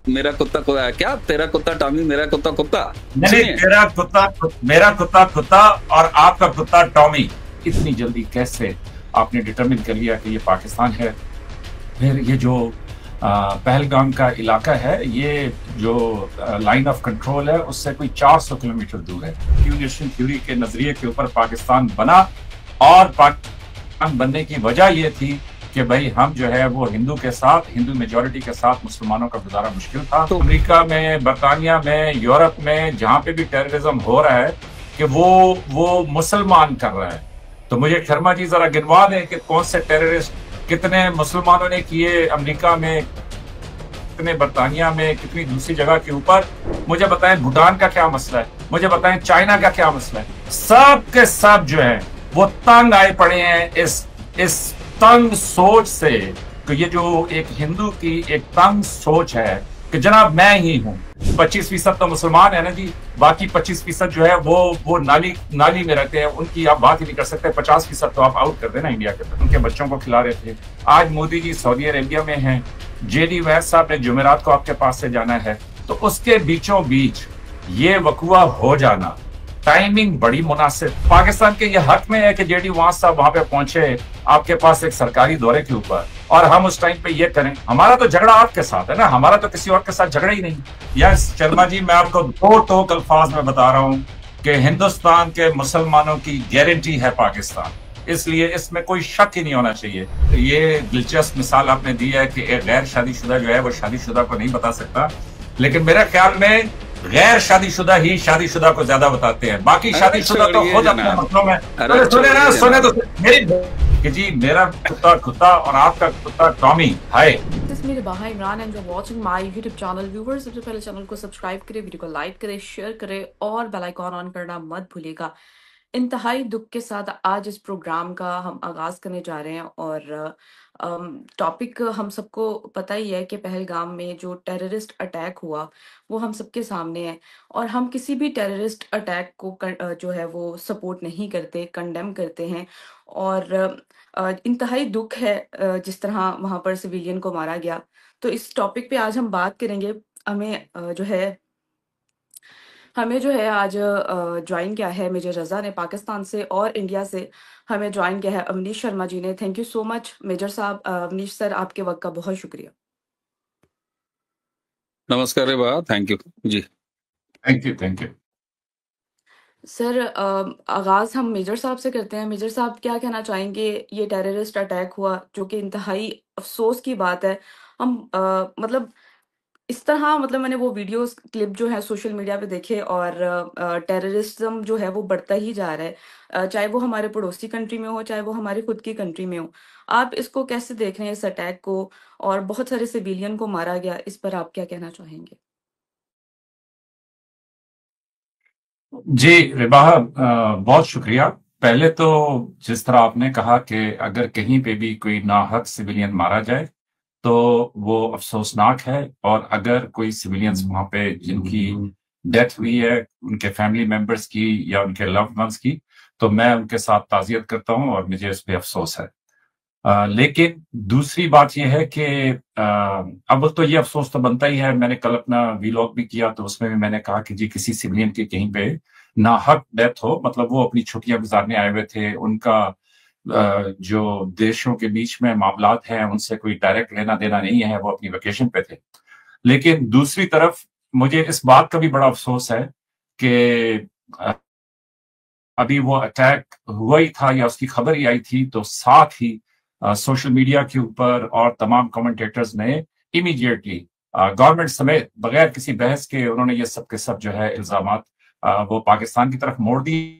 मेरा कुत्ता को क्या, तेरा कुत्ता टॉमी मेरा कुत्ता कुत्ता। नहीं, सुनिए, तेरा कुत्ता मेरा कुत्ता कुत्ता और आपका कुत्ता टॉमी। इतनी जल्दी कैसे आपने डिटरमिन कर लिया कि ये पाकिस्तान है? फिर ये जो पहलगाम का इलाका है, ये जो लाइन ऑफ कंट्रोल है उससे कोई 400 किलोमीटर दूर है। यूनिशन थ्योरी के नजरिए के ऊपर पाकिस्तान बना, और पाकिस्तान बनने की वजह ये थी कि भाई हम जो है वो हिंदू के साथ, हिंदू मेजोरिटी के साथ मुसलमानों का गुजारा मुश्किल था। तो अमेरिका में, बरतानिया में, यूरोप में जहां पे भी टेररिज्म हो रहा है कि वो मुसलमान कर रहा है। तो मुझे शर्मा जी जरा गिनवा दें कि कौन से टेररिस्ट कितने मुसलमानों ने किए अमेरिका में, कितने बरतानिया में, कितनी दूसरी जगह के ऊपर। मुझे बताएं भूटान का क्या मसला है, मुझे बताएं चाइना का क्या मसला है। सब के सब जो है वो तंग आए पड़े हैं इस तंग सोच से। तो ये जो एक हिंदू की एक तंग सोच है कि जनाब मैं ही हूं, 25% तो मुसलमान है ना जी, बाकी 25% जो है वो नाली में रहते हैं, उनकी आप बात ही नहीं कर सकते। 50% तो आप आउट कर देना इंडिया के, उनके बच्चों को खिला रहे थे। आज मोदी जी सऊदी अरेबिया में हैं, जेडी वैस साहब ने जुमेरात को आपके पास से जाना है। तो उसके बीचों बीच ये वकुआ हो जाना, टाइमिंग बड़ी मुनासिब। पाकिस्तान के ये हक में है कि जेडी वास साहब वहां पे पहुंचे आपके पास एक सरकारी दौरे के ऊपर, और हम उस टाइम पे ये करें। हमारा तो झगड़ा आपके साथ है ना, हमारा तो किसी और के साथ झगड़ा ही नहीं। यस शर्मा जी, मैं आपको दो टोक अल्फाज में बता रहा हूं कि हिंदुस्तान के मुसलमानों की गारंटी है पाकिस्तान, इसलिए इसमें कोई शक ही नहीं होना चाहिए। ये दिलचस्प मिसाल आपने दी है कि एक गैर शादीशुदा जो है वो शादीशुदा को नहीं बता सकता, लेकिन मेरे ख्याल में गैर शादीशुदा ही शादीशुदा को ज्यादा बताते हैं। बाकी शादीशुदा तो खुद अपने मसलों में। सुने तो मेरी कि जी मेरा कुत्ता कुत्ता और आपका कुत्ता टॉमी। हाय, दिस मेरे बाहा इमरान एंड जो watching my YouTube channel. Viewers, सबसे पहले चैनल को सब्सक्राइब करें, वीडियो को लाइक करें, शेयर करें और बेल आइकॉन ऑन करना मत भूलिएगा। इंतहाई दुख के साथ आज इस प्रोग्राम का हम आगाज करने जा रहे हैं, और टॉपिक हम सबको पता ही है कि पहलगाम में जो टेररिस्ट अटैक हुआ वो हम सबके सामने है, और हम किसी भी टेररिस्ट अटैक को जो है वो सपोर्ट नहीं करते, कंडेम करते हैं। और इंतहाई दुख है जिस तरह वहां पर सिविलियन को मारा गया। तो इस टॉपिक पे आज हम बात करेंगे। हमें जो है आज ज्वाइन किया है मेजर रजा ने पाकिस्तान से, और इंडिया से हमें ज्वाइन किया है अवनीश शर्मा जी ने। Thank you so much major साहब। अवनीश सर, आपके वक्त का बहुत शुक्रिया। नमस्कार रे बा, थैंक यू जी। Thank you thank you. Sir, आगाज हम मेजर साहब से करते हैं। मेजर साहब, क्या कहना चाहेंगे? ये टेररिस्ट अटैक हुआ जो कि इंतहाई अफसोस की बात है। हम मतलब इस तरह, मतलब मैंने वो वीडियोस क्लिप जो है सोशल मीडिया पे देखे, और टेररिज्म जो है वो बढ़ता ही जा रहा है, चाहे वो हमारे पड़ोसी कंट्री में हो, चाहे वो हमारी खुद की कंट्री में हो। आप इसको कैसे देख रहे हैं, इस अटैक को? और बहुत सारे सिविलियन को मारा गया, इस पर आप क्या कहना चाहेंगे? जी रिबाहा, बहुत शुक्रिया। पहले तो जिस तरह आपने कहा कि अगर कहीं पे भी कोई नाहक सिविलियन मारा जाए तो वो अफसोसनाक है, और अगर कोई सिविलियंस वहां पे जिनकी डेथ हुई है, उनके फैमिली मेंबर्स की या उनके लव्ड वंस की, तो मैं उनके साथ ताजियत करता हूं और मुझे इस पे अफसोस है। लेकिन दूसरी बात यह है कि अब तो ये अफसोस तो बनता ही है। मैंने कल अपना वीलॉग भी किया, तो उसमें भी मैंने कहा कि जी किसी सिविलियन की कहीं पे नाहक डेथ हो, मतलब वो अपनी छुट्टियां गुजारने आए हुए थे, उनका जो देशों के बीच में मामलात हैं उनसे कोई डायरेक्ट लेना देना नहीं है, वो अपनी वेकेशन पे थे। लेकिन दूसरी तरफ मुझे इस बात का भी बड़ा अफसोस है कि अभी वो अटैक हुआ ही था या उसकी खबर ही आई थी, तो साथ ही सोशल मीडिया के ऊपर और तमाम कमेंटेटर्स ने इमीडिएटली गवर्नमेंट समेत बगैर किसी बहस के उन्होंने ये सब के सब जो है इल्जामात वो पाकिस्तान की तरफ मोड़ दिए।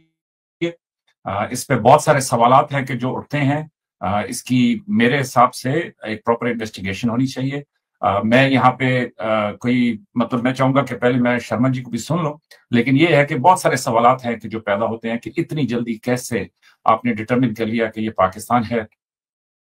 इस पे बहुत सारे सवालात हैं कि जो उठते हैं। इसकी मेरे हिसाब से एक प्रॉपर इन्वेस्टिगेशन होनी चाहिए। मैं यहाँ पे कोई मतलब मैं चाहूंगा कि पहले मैं शर्मा जी को भी सुन लूं, लेकिन ये है कि बहुत सारे सवालात हैं कि जो पैदा होते हैं कि इतनी जल्दी कैसे आपने डिटरमिन कर लिया कि ये पाकिस्तान है।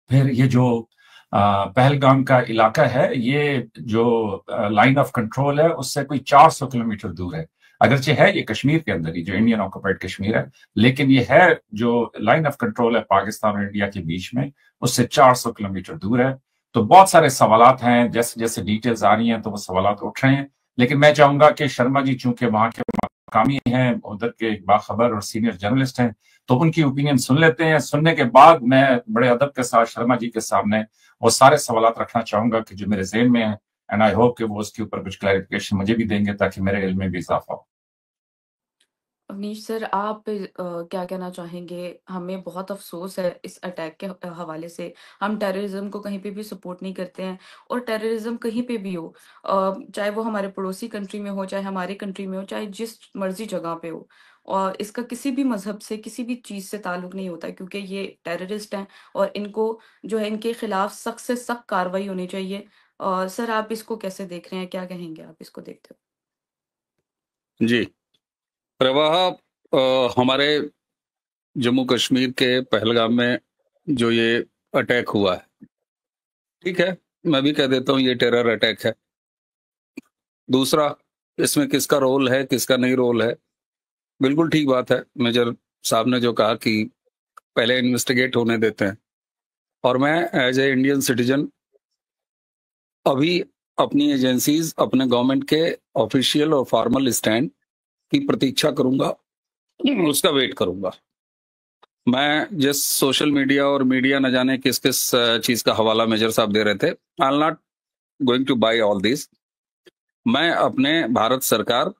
फिर ये जो पहलगाम का इलाका है, ये जो लाइन ऑफ कंट्रोल है उससे कोई 400 किलोमीटर दूर है। अगरचे है ये कश्मीर के अंदर ही, जो इंडियन ऑक्युपाइड कश्मीर है, लेकिन ये है जो लाइन ऑफ कंट्रोल है पाकिस्तान और इंडिया के बीच में, उससे 400 किलोमीटर दूर है। तो बहुत सारे सवालात हैं, जैसे जैसे डिटेल्स आ रही हैं तो वो सवालात उठ रहे हैं। लेकिन मैं चाहूंगा कि शर्मा जी चूंकि वहां के मकामी हैं, उधर के एक बाखबर और सीनियर जर्नलिस्ट हैं, तो उनकी ओपिनियन सुन लेते हैं। सुनने के बाद मैं बड़े अदब के साथ शर्मा जी के सामने वो सारे सवालात रखना चाहूंगा कि जो मेरे ज़हन में है, एंड आई होप कि वो उसके ऊपर कुछ क्लैरिफिकेशन मुझे भी देंगे ताकि मेरे इल्म में भी इजाफा हो। अवनीश सर, आप क्या कहना चाहेंगे? हमें बहुत अफ़सोस है इस अटैक के हवाले से। हम टेररिज़्म को कहीं पे भी सपोर्ट नहीं करते हैं, और टेररिज़्म कहीं पे भी हो, चाहे वो हमारे पड़ोसी कंट्री में हो, चाहे हमारे कंट्री में हो, चाहे जिस मर्ज़ी जगह पे हो। और इसका किसी भी मज़हब से, किसी भी चीज़ से ताल्लुक नहीं होता, क्योंकि ये टेररिस्ट हैं और इनको जो है इनके खिलाफ सख्त से सख्त कार्रवाई होनी चाहिए। सर, आप इसको कैसे देख रहे हैं? क्या कहेंगे आप इसको देखते जी। प्रवाह हमारे जम्मू कश्मीर के पहलगाम में जो ये अटैक हुआ है, ठीक है, मैं भी कह देता हूँ ये टेरर अटैक है। दूसरा, इसमें किसका रोल है, किसका नहीं रोल है, बिल्कुल ठीक बात है। मेजर साहब ने जो कहा कि पहले इन्वेस्टिगेट होने देते हैं, और मैं एज ए इंडियन सिटीजन अभी अपनी एजेंसीज, अपने गवर्नमेंट के ऑफिशियल और फॉर्मल स्टैंड की प्रतीक्षा करूंगा, उसका वेट करूंगा। मैं जिस सोशल मीडिया और मीडिया न जाने किस किस चीज का हवाला मेजर साहब दे रहे थे, I am not going to buy all this. मैं अपने भारत सरकार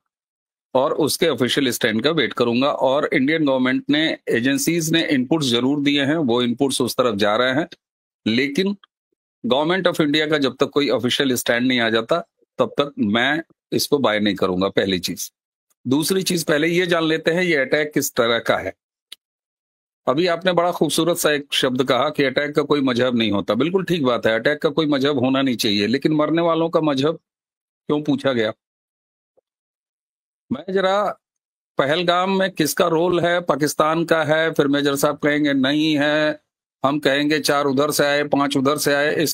और उसके ऑफिशियल स्टैंड का वेट करूंगा, और इंडियन गवर्नमेंट ने, एजेंसीज ने इनपुट्स जरूर दिए हैं, वो इनपुट्स उस तरफ जा रहे हैं, लेकिन गवर्नमेंट ऑफ इंडिया का जब तक कोई ऑफिशियल स्टैंड नहीं आ जाता तब तक मैं इसको बाय नहीं करूंगा, पहली चीज। दूसरी चीज, पहले ये जान लेते हैं ये अटैक किस तरह का है। अभी आपने बड़ा खूबसूरत सा एक शब्द कहा कि अटैक का कोई मजहब नहीं होता। बिल्कुल ठीक बात है, अटैक का कोई मजहब होना नहीं चाहिए, लेकिन मरने वालों का मजहब क्यों पूछा गया? मैं जरा, पहलगाम में किसका रोल है? पाकिस्तान का है, फिर मेजर साहब कहेंगे नहीं है, हम कहेंगे 4 उधर से आए, 5 उधर से आए।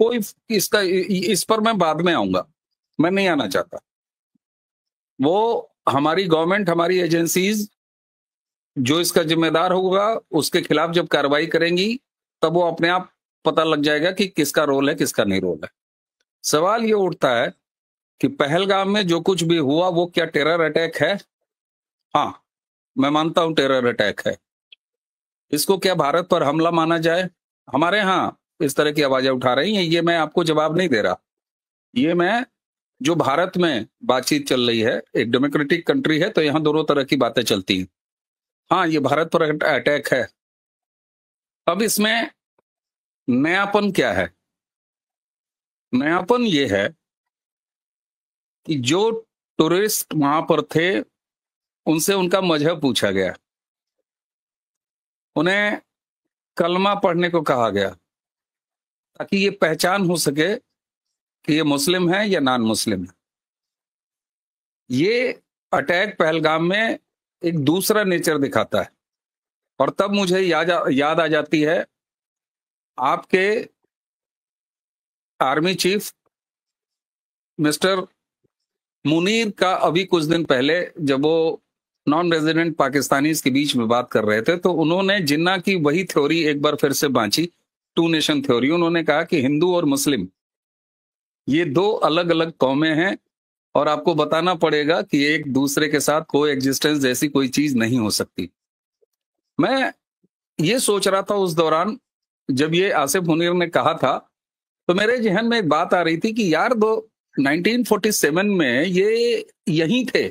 कोई इसका इस पर मैं बाद में आऊंगा, मैं नहीं आना चाहता। वो हमारी गवर्नमेंट, हमारी एजेंसीज जो इसका जिम्मेदार होगा उसके खिलाफ जब कार्रवाई करेंगी, तब वो अपने आप पता लग जाएगा कि किसका रोल है, किसका नहीं रोल है। सवाल ये उठता है कि पहलगाम में जो कुछ भी हुआ वो क्या टेरर अटैक है? हाँ, मैं मानता हूं टेरर अटैक है। इसको क्या भारत पर हमला माना जाए? हमारे यहाँ इस तरह की आवाजें उठा रही हैं, ये मैं आपको जवाब नहीं दे रहा। ये मैं, जो भारत में बातचीत चल रही है, एक डेमोक्रेटिक कंट्री है तो यहाँ दोनों तरह की बातें चलती हैं। हाँ, ये भारत पर अटैक है। अब इसमें नयापन क्या है? नयापन ये है कि जो टूरिस्ट वहां पर थे उनसे उनका मजहब पूछा गया, उन्हें कलमा पढ़ने को कहा गया, ताकि ये पहचान हो सके कि ये मुस्लिम है या नॉन मुस्लिम है। ये अटैक पहलगाम में एक दूसरा नेचर दिखाता है। और तब मुझे याद आ जाती है आपके आर्मी चीफ मिस्टर मुनीर का, अभी कुछ दिन पहले जब वो नॉन रेजिडेंट पाकिस्तानीज के बीच में बात कर रहे थे, तो उन्होंने जिन्ना की वही थ्योरी एक बार फिर से बांची, 2 नेशन थ्योरी। उन्होंने कहा कि हिंदू और मुस्लिम ये 2 अलग अलग कौमें हैं, और आपको बताना पड़ेगा कि एक दूसरे के साथ को एग्जिस्टेंस जैसी कोई चीज नहीं हो सकती। मैं ये सोच रहा था उस दौरान जब ये आसिफ मुनीर ने कहा था, तो मेरे जहन में एक बात आ रही थी कि यार 1947 में ये यहीं थे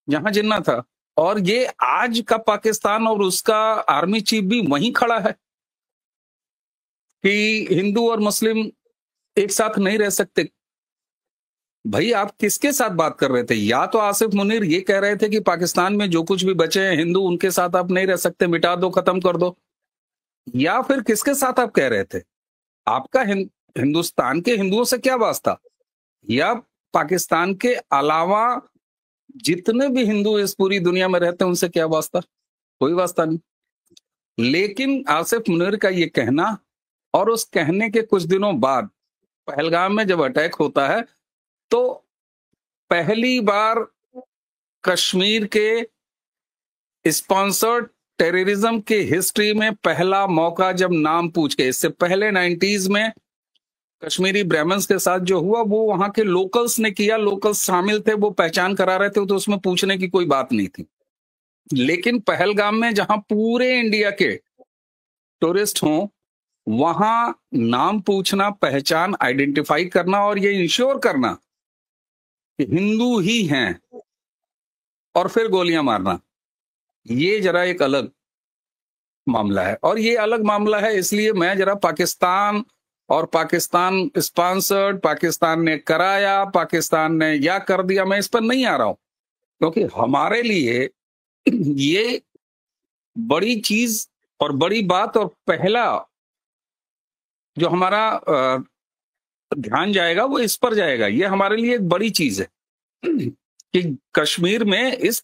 जहां जिन्ना था, और ये आज का पाकिस्तान और उसका आर्मी चीफ भी वहीं खड़ा है कि हिंदू और मुस्लिम एक साथ नहीं रह सकते। भाई, आप किसके साथ बात कर रहे थे? या तो आसिफ मुनीर ये कह रहे थे कि पाकिस्तान में जो कुछ भी बचे हैं हिंदू, उनके साथ आप नहीं रह सकते, मिटा दो, खत्म कर दो। या फिर किसके साथ आप कह रहे थे? आपका हिंदुस्तान के हिंदुओं से क्या वास्ता, या पाकिस्तान के अलावा जितने भी हिंदू इस पूरी दुनिया में रहते हैं उनसे क्या वास्ता? कोई वास्ता नहीं। लेकिन आसिफ मुनीर का ये कहना, और उस कहने के कुछ दिनों बाद पहलगाम में जब अटैक होता है, तो पहली बार कश्मीर के स्पॉन्सर्ड टेररिज्म के हिस्ट्री में पहला मौका जब नाम पूछ के, इससे पहले 90s में कश्मीरी ब्राह्मण्स के साथ जो हुआ वो वहां के लोकल्स ने किया, लोकल्स शामिल थे, वो पहचान करा रहे थे, तो उसमें पूछने की कोई बात नहीं थी। लेकिन पहलगाम में जहां पूरे इंडिया के टूरिस्ट हों, वहां नाम पूछना, पहचान आइडेंटिफाई करना और ये इंश्योर करना कि हिंदू ही हैं और फिर गोलियां मारना, ये जरा एक अलग मामला है। और ये अलग मामला है इसलिए मैं जरा पाकिस्तान और पाकिस्तान स्पॉन्सर्ड, पाकिस्तान ने कराया, पाकिस्तान ने या कर दिया, मैं इस पर नहीं आ रहा हूं, क्योंकि हमारे लिए ये बड़ी चीज और बड़ी बात और पहला जो हमारा ध्यान जाएगा वो इस पर जाएगा। ये हमारे लिए एक बड़ी चीज है कि कश्मीर में इस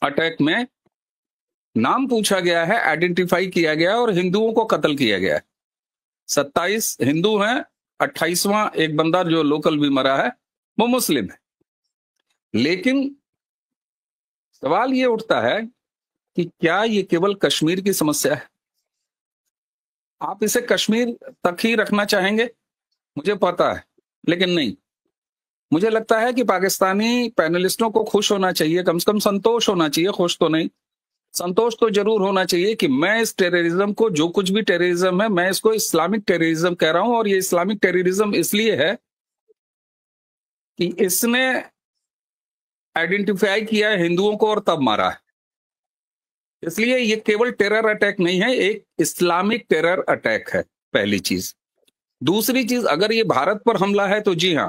अटैक में नाम पूछा गया है, आइडेंटिफाई किया गया और हिंदुओं को कत्ल किया गया है। 27 हिंदू हैं, 28वां एक बंदा जो लोकल भी मरा है वो मुस्लिम है। लेकिन सवाल ये उठता है कि क्या ये केवल कश्मीर की समस्या है? आप इसे कश्मीर तक ही रखना चाहेंगे, मुझे पता है, लेकिन नहीं। मुझे लगता है कि पाकिस्तानी पैनलिस्टों को खुश होना चाहिए, कम से कम संतोष होना चाहिए, खुश तो नहीं, संतोष तो जरूर होना चाहिए कि मैं इस टेररिज्म को, जो कुछ भी टेररिज्म है, मैं इसको इस्लामिक टेररिज्म कह रहा हूं। और ये इस्लामिक टेररिज्म इसलिए है कि इसने आइडेंटिफाई किया है हिंदुओं को और तब मारा है। इसलिए ये केवल टेरर अटैक नहीं है, एक इस्लामिक टेरर अटैक है, पहली चीज। दूसरी चीज, अगर ये भारत पर हमला है तो जी हां,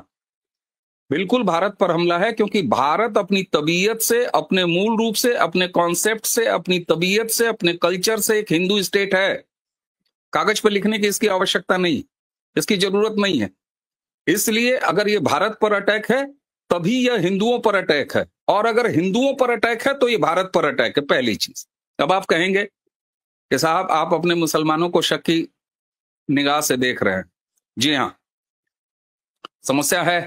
बिल्कुल भारत पर हमला है, क्योंकि भारत अपनी तबीयत से, अपने मूल रूप से, अपने कॉन्सेप्ट से, अपनी तबीयत से, अपने कल्चर से एक हिंदू स्टेट है। कागज पर लिखने की इसकी आवश्यकता नहीं, इसकी जरूरत नहीं है। इसलिए अगर ये भारत पर अटैक है तभी यह हिंदुओं पर अटैक है, और अगर हिंदुओं पर अटैक है तो ये भारत पर अटैक है, पहली चीज। अब आप कहेंगे कि साहब आप अपने मुसलमानों को शक की निगाह से देख रहे हैं। जी हां, समस्या है।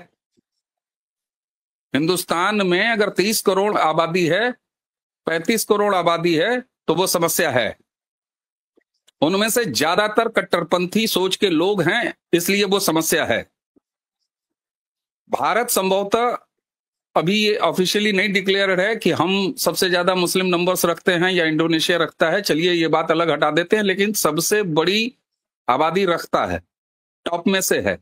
हिंदुस्तान में अगर 30 करोड़ आबादी है, 35 करोड़ आबादी है, तो वो समस्या है। उनमें से ज्यादातर कट्टरपंथी सोच के लोग हैं, इसलिए वो समस्या है। भारत संभवतः अभी ये ऑफिशियली नहीं डिक्लेयर्ड है कि हम सबसे ज्यादा मुस्लिम नंबर्स रखते हैं या इंडोनेशिया रखता है, चलिए ये बात अलग हटा देते हैं, लेकिन सबसे बड़ी आबादी रखता है, टॉप में से है।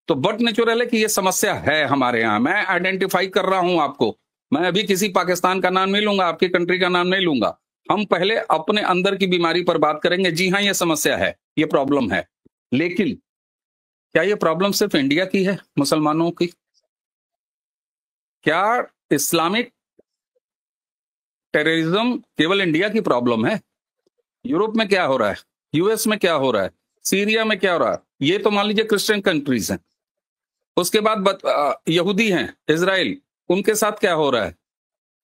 तो बट नेचुरल है कि ये समस्या है हमारे यहाँ। मैं आइडेंटिफाई कर रहा हूं आपको, मैं अभी किसी पाकिस्तान का नाम नहीं लूंगा, आपकी कंट्री का नाम नहीं लूंगा, हम पहले अपने अंदर की बीमारी पर बात करेंगे। जी हाँ, ये समस्या है, ये प्रॉब्लम है, लेकिन क्या ये प्रॉब्लम सिर्फ इंडिया की है, मुसलमानों की? क्या इस्लामिक टेररिज्म केवल इंडिया की प्रॉब्लम है? यूरोप में क्या हो रहा है, यूएस में क्या हो रहा है, सीरिया में क्या हो रहा है, ये तो मान लीजिए क्रिश्चियन कंट्रीज हैं। उसके बाद यहूदी हैं, इजराइल, उनके साथ क्या हो रहा है?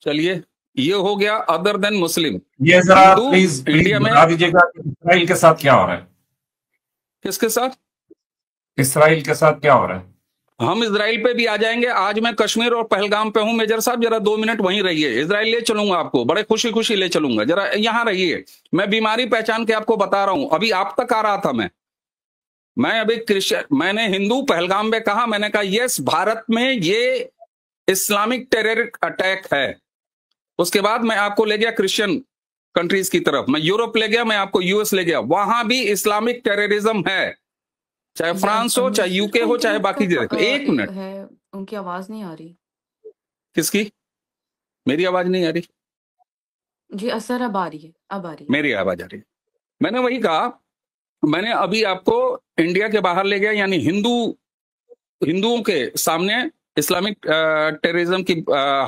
चलिए, ये हो गया अदर देन मुस्लिम। ये जरा प्लीज इंडिया में बता दीजिएगा इसराइल के साथ क्या हो रहा है? किसके साथ? इसराइल के साथ क्या हो रहा है? हम इजराइल पे भी आ जाएंगे। आज मैं कश्मीर और पहलगाम पे हूं। मेजर साहब जरा 2 मिनट वहीं रहिए, इजराइल ले चलूंगा आपको, बड़े खुशी खुशी ले चलूंगा, जरा यहां रहिए। मैं बीमारी पहचान के आपको बता रहा हूं। अभी आप तक आ रहा था मैं अभी क्रिश्चियन, मैंने हिंदू पहलगाम में कहा, मैंने कहा यस, भारत में ये इस्लामिक टेरर अटैक है। उसके बाद मैं आपको ले गया क्रिश्चियन कंट्रीज की तरफ, मैं यूरोप ले गया, मैं आपको यूएस ले गया, वहां भी इस्लामिक टेररिज्म है, चाहे फ्रांस हो, चाहे यूके हो, चाहे बाकी जगह। 1 मिनट है, उनकी आवाज नहीं आ रही। किसकी? मेरी आवाज नहीं आ रही जी असर अब आ रही है, अब आ रही है। मेरी आवाज आ रही है। मैंने वही कहा, मैंने अभी आपको इंडिया के बाहर ले गया, यानी हिंदुओं के सामने इस्लामिक टेररिज्म की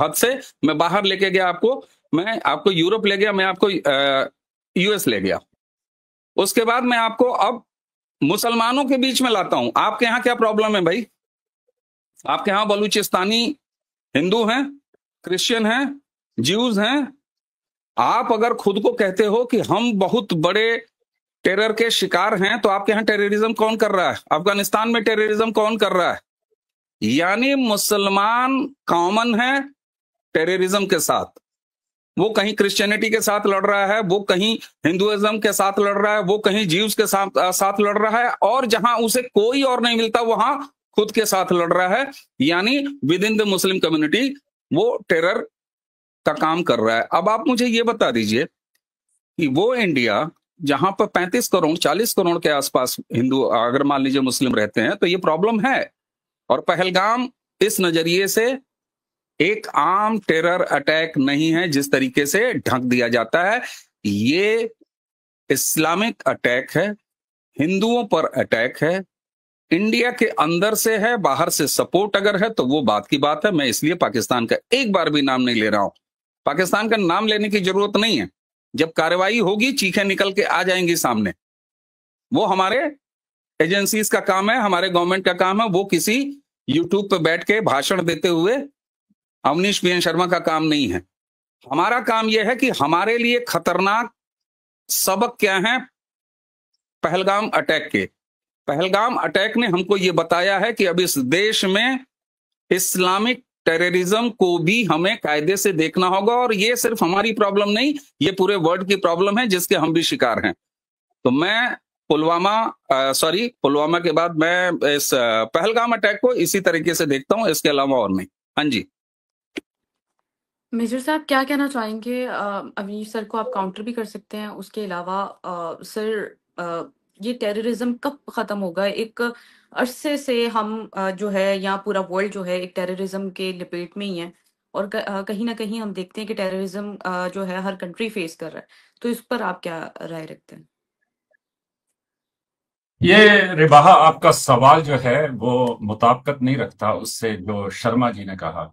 हद से मैं बाहर लेके गया आपको। मैं आपको यूरोप ले गया, मैं आपको यूएस ले गया। उसके बाद मैं आपको अब मुसलमानों के बीच में लाता हूं। आपके यहां क्या प्रॉब्लम है भाई? आपके यहां बलूचिस्तानी हिंदू हैं, क्रिश्चियन हैं, ज्यूज हैं। आप अगर खुद को कहते हो कि हम बहुत बड़े टेरर के शिकार हैं, तो आपके यहां टेररिज्म कौन कर रहा है? अफगानिस्तान में टेररिज्म कौन कर रहा है? यानी मुसलमान कॉमन है टेररिज्म के साथ। वो कहीं क्रिश्चियनिटी के साथ लड़ रहा है, वो कहीं हिंदुइज्म के साथ लड़ रहा है, वो कहीं जीव्स के साथ लड़ रहा है, और जहां उसे कोई और नहीं मिलता वहां खुद के साथ लड़ रहा है। यानी with in the Muslim community वो टेरर का काम कर रहा है। अब आप मुझे ये बता दीजिए कि वो इंडिया जहां पर 35 करोड़ 40 करोड़ के आसपास हिंदू, अगर मान लीजिए मुस्लिम रहते हैं, तो ये प्रॉब्लम है। और पहलगाम इस नजरिए से एक आम टेरर अटैक नहीं है जिस तरीके से ढक दिया जाता है। ये इस्लामिक अटैक है, हिंदुओं पर अटैक है, इंडिया के अंदर से है, बाहर से सपोर्ट अगर है तो वो बात की बात है। मैं इसलिए पाकिस्तान का एक बार भी नाम नहीं ले रहा हूं। पाकिस्तान का नाम लेने की जरूरत नहीं है। जब कार्रवाई होगी चीखें निकल के आ जाएंगी सामने। वो हमारे एजेंसीज का काम है, हमारे गवर्नमेंट का काम है। वो किसी यूट्यूब पे बैठ के भाषण देते हुए अवनीश पीएन शर्मा का काम नहीं है। हमारा काम यह है कि हमारे लिए खतरनाक सबक क्या है पहलगाम अटैक के। पहलगाम अटैक ने हमको यह बताया है कि अब इस देश में इस्लामिक टेररिज्म को भी हमें कायदे से देखना होगा, और ये सिर्फ हमारी प्रॉब्लम नहीं, ये पूरे वर्ल्ड की प्रॉब्लम है जिसके हम भी शिकार हैं। तो मैं पुलवामा के बाद मैं इस पहलगाम अटैक को इसी तरीके से देखता हूं, इसके अलावा और नहीं। हाँ जी। मेजर साहब क्या कहना चाहेंगे? अवनीश सर को आप काउंटर भी कर सकते हैं। उसके अलावा सर, ये टेररिज्म कब खत्म होगा? एक अरसे से हम जो है यहाँ पूरा वर्ल्ड जो है एक टेररिज्म के लपेट में ही है, और कहीं ना कहीं हम देखते हैं कि टेररिज्म जो है हर कंट्री फेस कर रहा है। तो इस पर आप क्या राय रखते हैं? ये रिबाहा आपका सवाल जो है वो मुताबिकत नहीं रखता उससे जो शर्मा जी ने कहा।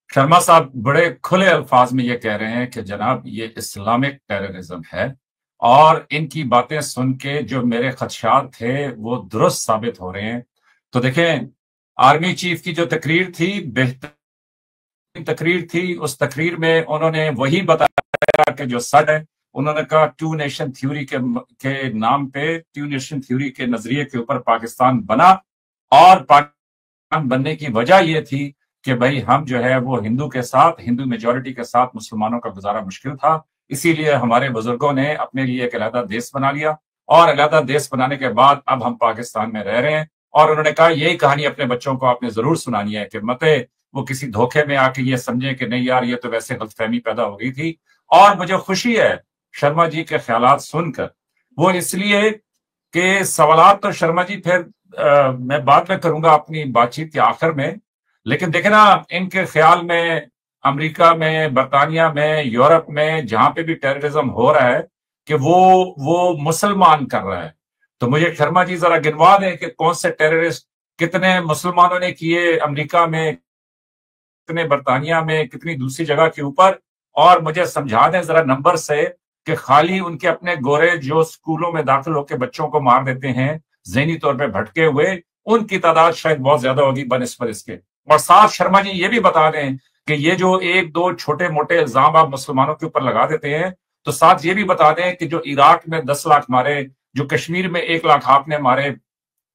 शर्मा साहब बड़े खुले अल्फाज में ये कह रहे हैं कि जनाब ये इस्लामिक टेररिज्म है, और इनकी बातें सुन के जो मेरे खदशात थे वो दुरुस्त साबित हो रहे हैं। तो देखें, आर्मी चीफ की जो तकरीर थी बेहतरीन तकरीर थी। उस तकरीर में उन्होंने वही बताया कि जो सच है। उन्होंने कहा टू नेशन थ्योरी के नाम पे, टू नेशन थ्योरी के नजरिए के ऊपर पाकिस्तान बना, और पाकिस्तान बनने की वजह यह थी कि भाई हम जो है वो हिंदू के साथ, हिंदू मेजॉरिटी के साथ मुसलमानों का गुजारा मुश्किल था। इसीलिए हमारे बुजुर्गों ने अपने लिए एक अलहदा देश बना लिया, और अलहदा देश बनाने के बाद अब हम पाकिस्तान में रह रहे हैं। और उन्होंने कहा यही कहानी अपने बच्चों को आपने जरूर सुनानी है कि मते वो किसी धोखे में आके ये समझे कि नहीं यार ये तो वैसे गलतफहमी पैदा हो गई थी। और मुझे खुशी है शर्मा जी के ख्यालात सुनकर, वो इसलिए कि सवालात तो शर्मा जी फिर मैं बाद में करूंगा अपनी बातचीत के आखिर में। लेकिन देखे ना, इनके ख्याल में अमेरिका में, बरतानिया में, यूरोप में जहां पे भी टेररिज्म हो रहा है कि वो मुसलमान कर रहा है। तो मुझे शर्मा जी जरा गिनवा दें कि कौन से टेररिस्ट कितने मुसलमानों ने किए अमेरिका में, कितने बरतानिया में, कितनी दूसरी जगह के ऊपर, और मुझे समझा दें जरा नंबर से कि खाली उनके अपने गोरे जो स्कूलों में दाखिल होकर बच्चों को मार देते हैं ज़हनी तौर पे भटके हुए, उनकी तादाद शायद बहुत ज्यादा होगी बनस्पत इसके। और साथ शर्मा जी ये भी बता दें कि ये जो एक दो छोटे मोटे इल्जाम आप मुसलमानों के ऊपर लगा देते हैं, तो साथ ये भी बता दें कि जो इराक में 10 लाख मारे, जो कश्मीर में 1 लाख आपने मारे,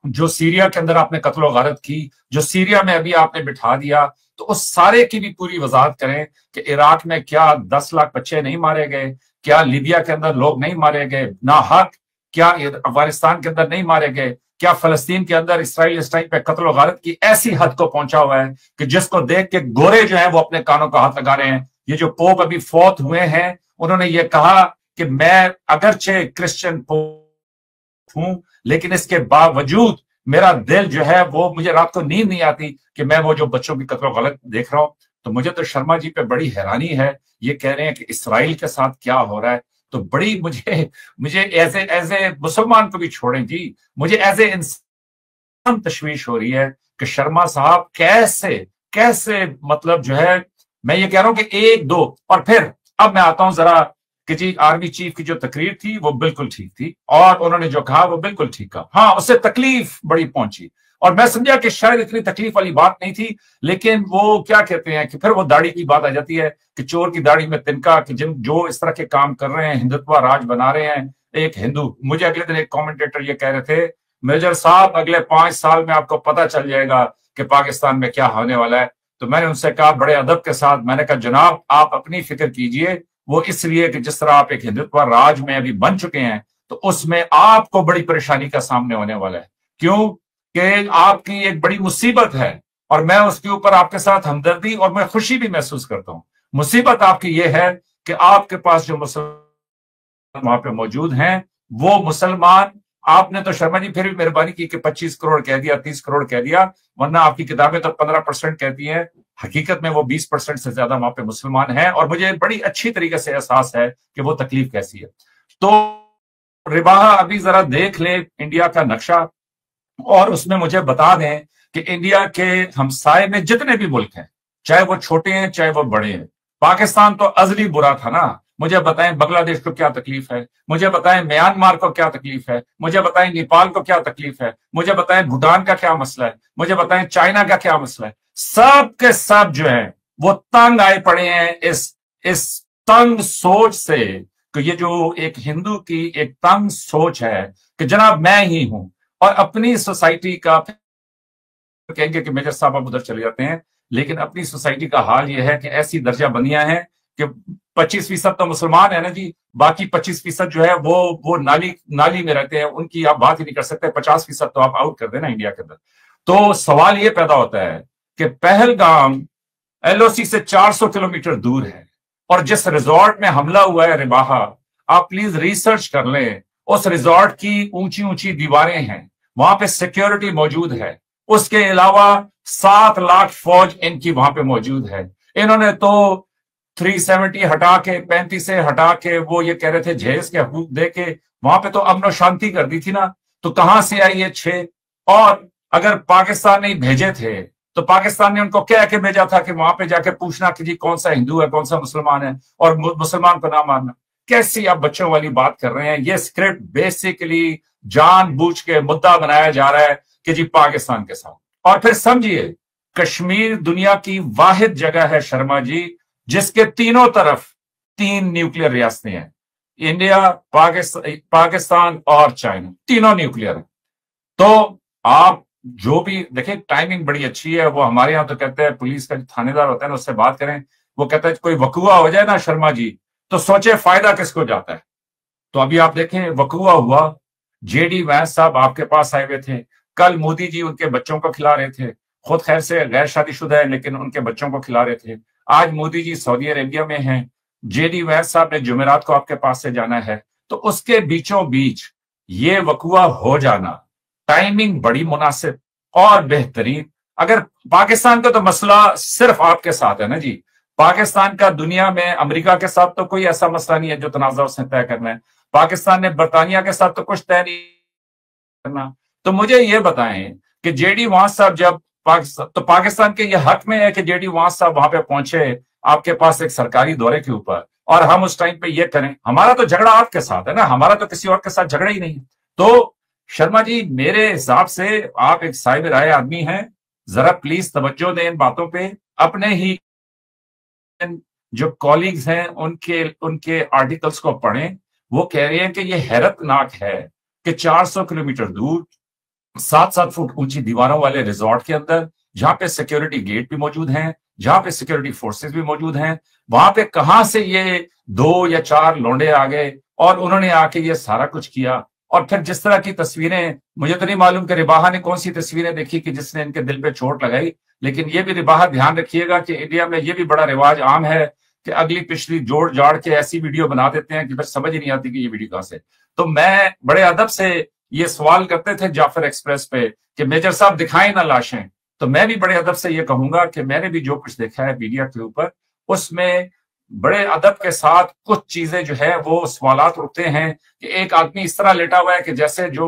जो सीरिया के अंदर आपने कत्लो गारत की, जो सीरिया में अभी आपने बिठा दिया, तो उस सारे की भी पूरी वजाहत करें कि इराक में क्या 10 लाख बच्चे नहीं मारे गए, क्या लीबिया के अंदर लोग नहीं मारे गए ना हक, क्या अफगानिस्तान के अंदर नहीं मारे गए, क्या फलस्तीन के अंदर इसराइल इस टाइम पे कत्लो गारत की ऐसी हद को पहुंचा हुआ है कि जिसको देख के गोरे जो है वो अपने कानों का हाथ लगा रहे हैं। ये जो पोप अभी फौत हुए हैं, उन्होंने ये कहा कि मैं अगरचे क्रिश्चियन पोप हूं, लेकिन इसके बावजूद मेरा दिल जो है वो, मुझे रात को नींद नहीं आती कि मैं वो जो बच्चों की कत्लो गलत देख रहा हूं। तो मुझे तो शर्मा जी पे बड़ी हैरानी है। ये कह रहे हैं कि इसराइल के साथ क्या हो रहा है, तो बड़ी मुझे एज ए मुसलमान को भी छोड़ें जी, मुझे एज ए इंसान तशवीश हो रही है कि शर्मा साहब कैसे मतलब जो है, मैं ये कह रहा हूं कि एक दो, और फिर अब मैं आता हूं जरा कि जी आर्मी चीफ की जो तकरीर थी वो बिल्कुल ठीक थी, और उन्होंने जो कहा वो बिल्कुल ठीक कहा। हाँ, उससे तकलीफ बड़ी पहुंची, और मैं समझा कि शायद इतनी तकलीफ वाली बात नहीं थी, लेकिन वो क्या कहते हैं कि फिर वो दाढ़ी की बात आ जाती है कि चोर की दाढ़ी में तिनका, कि जो इस तरह के काम कर रहे हैं, हिंदुत्व राज बना रहे हैं एक हिंदू। मुझे अगले दिन एक कमेंटेटर ये कह रहे थे, मेजर साहब अगले 5 साल में आपको पता चल जाएगा कि पाकिस्तान में क्या होने वाला है। तो मैंने उनसे कहा बड़े अदब के साथ, मैंने कहा जनाब आप अपनी फिक्र कीजिए, वो इसलिए कि जिस तरह आप एक हिंदुत्व राज में अभी बन चुके हैं, तो उसमें आपको बड़ी परेशानी का सामने होने वाला है। क्यों कि आपकी एक बड़ी मुसीबत है, और मैं उसके ऊपर आपके साथ हमदर्दी और मैं खुशी भी महसूस करता हूं। मुसीबत आपकी ये है कि आपके पास जो मुसलमान वहां पे मौजूद हैं, वो मुसलमान, आपने तो शर्मा जी फिर भी मेहरबानी की कि 25 करोड़ कह दिया, 30 करोड़ कह दिया, वरना आपकी किताबें तो 15% कहती हैं। हकीकत में वो 20% से ज्यादा वहां पे मुसलमान हैं, और मुझे बड़ी अच्छी तरीके से एहसास है कि वो तकलीफ कैसी है। तो रिबाहा अभी जरा देख ले इंडिया का नक्शा, और उसमें मुझे बता दें कि इंडिया के हमसाए में जितने भी मुल्क हैं, चाहे वो छोटे हैं चाहे वो बड़े हैं, पाकिस्तान तो अजली बुरा था ना। मुझे बताएं बांग्लादेश को क्या तकलीफ है, मुझे बताएं म्यांमार को क्या तकलीफ है, मुझे बताएं नेपाल को क्या तकलीफ है, मुझे बताएं भूटान का क्या मसला है, मुझे बताएं चाइना का क्या मसला है। सब के सब जो है वो तंग आए पड़े हैं इस तंग सोच से, कि ये जो एक हिंदू की एक तंग सोच है कि जनाब मैं ही हूं, और अपनी सोसाइटी का, कहेंगे कि मेजर साहब आप उधर चले जाते हैं, लेकिन अपनी सोसाइटी का हाल यह है कि ऐसी दर्जा बंदियां हैं कि 25% तो मुसलमान है ना जी, बाकी 25% जो है वो नाली में रहते हैं, उनकी आप बात ही नहीं कर सकते। 50% तो आप आउट कर देना इंडिया के अंदर। तो सवाल ये पैदा होता है कि पहलगाम एलओसी से 400 किलोमीटर दूर है, और जिस रिजॉर्ट में हमला हुआ है रिबाहा, आप प्लीज रिसर्च कर लें। उस रिजॉर्ट की ऊंची ऊंची दीवारें हैं, वहां पे सिक्योरिटी मौजूद है, उसके अलावा 7 लाख फौज इनकी वहां पे मौजूद है। इन्होंने तो 370 हटा के, 35 से हटा के, वो ये कह रहे थे जहेज के हकूक दे के वहां पे तो अमन शांति कर दी थी ना। तो कहां से आई ये 6? और अगर पाकिस्तान ने भेजे थे तो पाकिस्तान ने उनको कह के भेजा था कि वहां पे जाके पूछना कि जी कौन सा हिंदू है, कौन सा मुसलमान है, और मुसलमान को ना मारना। कैसी आप बच्चों वाली बात कर रहे हैं? ये स्क्रिप्ट बेसिकली जानबूझ के मुद्दा बनाया जा रहा है कि जी पाकिस्तान के साथ। और फिर समझिए, कश्मीर दुनिया की वाहिद जगह है शर्मा जी, जिसके तीनों तरफ 3 न्यूक्लियर रियासतें हैं, इंडिया, पाकिस्तान और चाइना, तीनों न्यूक्लियर है। तो आप जो भी देखें, टाइमिंग बड़ी अच्छी है। वो हमारे यहां तो कहते हैं, पुलिस का जो थानेदार होता है ना, उससे बात करें, वो कहता है कोई वकुआ हो जाए ना शर्मा जी, तो सोचे फायदा किसको जाता है। तो अभी आप देखें वकुआ हुआ, जेडी वैंस साहब आपके पास आए हुए थे, कल मोदी जी उनके बच्चों को खिला रहे थे, खुद खैर से गैर शादीशुदा है लेकिन उनके बच्चों को खिला रहे थे। आज मोदी जी सऊदी अरेबिया में हैं, जेडी वैंस साहब ने जुमेरात को आपके पास से जाना है। तो उसके बीचों बीच ये वकुआ हो जाना, टाइमिंग बड़ी मुनासिब और बेहतरीन। अगर पाकिस्तान का तो मसला सिर्फ आपके साथ है ना जी, पाकिस्तान का दुनिया में अमेरिका के साथ तो कोई ऐसा मसला नहीं है जो तनाज़ा उसने तय करना है। पाकिस्तान ने बरतानिया के साथ तो कुछ तय नहीं करना। तो मुझे ये बताएं कि जेडी वांस साहब जब पाकिस्तान के ये हक में है कि जेडी वांस साहब वहां पे पहुंचे आपके पास एक सरकारी दौरे के ऊपर, और हम उस टाइम पे ये करें। हमारा तो झगड़ा आपके साथ है ना, हमारा तो किसी और के साथ झगड़ा ही नहीं। तो शर्मा जी, मेरे हिसाब से आप एक साहिब राय आदमी हैं, जरा प्लीज तवज्जो दें इन बातों पे। अपने ही जो कॉलीग्स हैं उनके आर्टिकल्स को पढ़ें। वो कह रहे हैं कि ये हैरतनाक है कि 400 किलोमीटर दूर 7-7 फुट ऊंची दीवारों वाले रिजॉर्ट के अंदर, जहां पे सिक्योरिटी गेट भी मौजूद हैं, जहां पे सिक्योरिटी फोर्सेस भी मौजूद हैं, वहां पे कहां से ये 2 या 4 लौंडे आ गए और उन्होंने आके ये सारा कुछ किया। और फिर जिस तरह की तस्वीरें, मुझे तो नहीं मालूम कि रिबाहा ने कौन सी तस्वीरें देखी कि जिसने इनके दिल पे चोट लगाई, लेकिन ये भी रिबाहा ध्यान रखिएगा कि इंडिया में ये भी बड़ा रिवाज आम है कि अगली पिछली जोड़ जाड़ के ऐसी वीडियो बना देते हैं कि फिर समझ ही नहीं आती कि ये वीडियो कहां से। तो मैं बड़े अदब से ये सवाल करते थे जाफर एक्सप्रेस पे कि मेजर साहब दिखाएं ना लाशें, तो मैं भी बड़े अदब से ये कहूंगा कि मैंने भी जो कुछ देखा है मीडिया के ऊपर, उसमें बड़े अदब के साथ कुछ चीजें जो है वो सवालात उठते हैं कि एक आदमी इस तरह लेटा हुआ है कि जैसे जो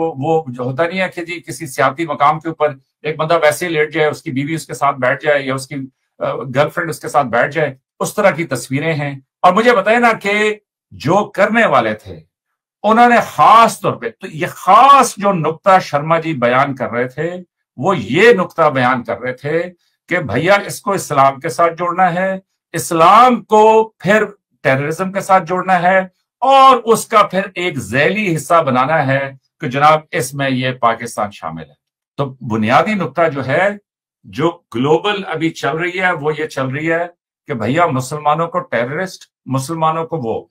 होता नहीं है कि जी किसी सियासी मकाम के ऊपर एक बंदा वैसे ही लेट जाए, उसकी बीवी उसके साथ बैठ जाए या उसकी गर्लफ्रेंड उसके साथ बैठ जाए, उस तरह की तस्वीरें हैं। और मुझे बताए ना कि जो करने वाले थे उन्होंने खास तौर पे, तो ये खास जो नुक्ता शर्मा जी बयान कर रहे थे, वो ये नुक्ता बयान कर रहे थे कि भैया इसको इस्लाम के साथ जोड़ना है, इस्लाम को फिर टेररिज्म के साथ जोड़ना है, और उसका फिर एक झैली हिस्सा बनाना है कि जनाब इसमें ये पाकिस्तान शामिल है। तो बुनियादी नुक्ता जो है, जो ग्लोबल अभी चल रही है, वो ये चल रही है कि भैया मुसलमानों को टेररिस्ट, मुसलमानों को वो,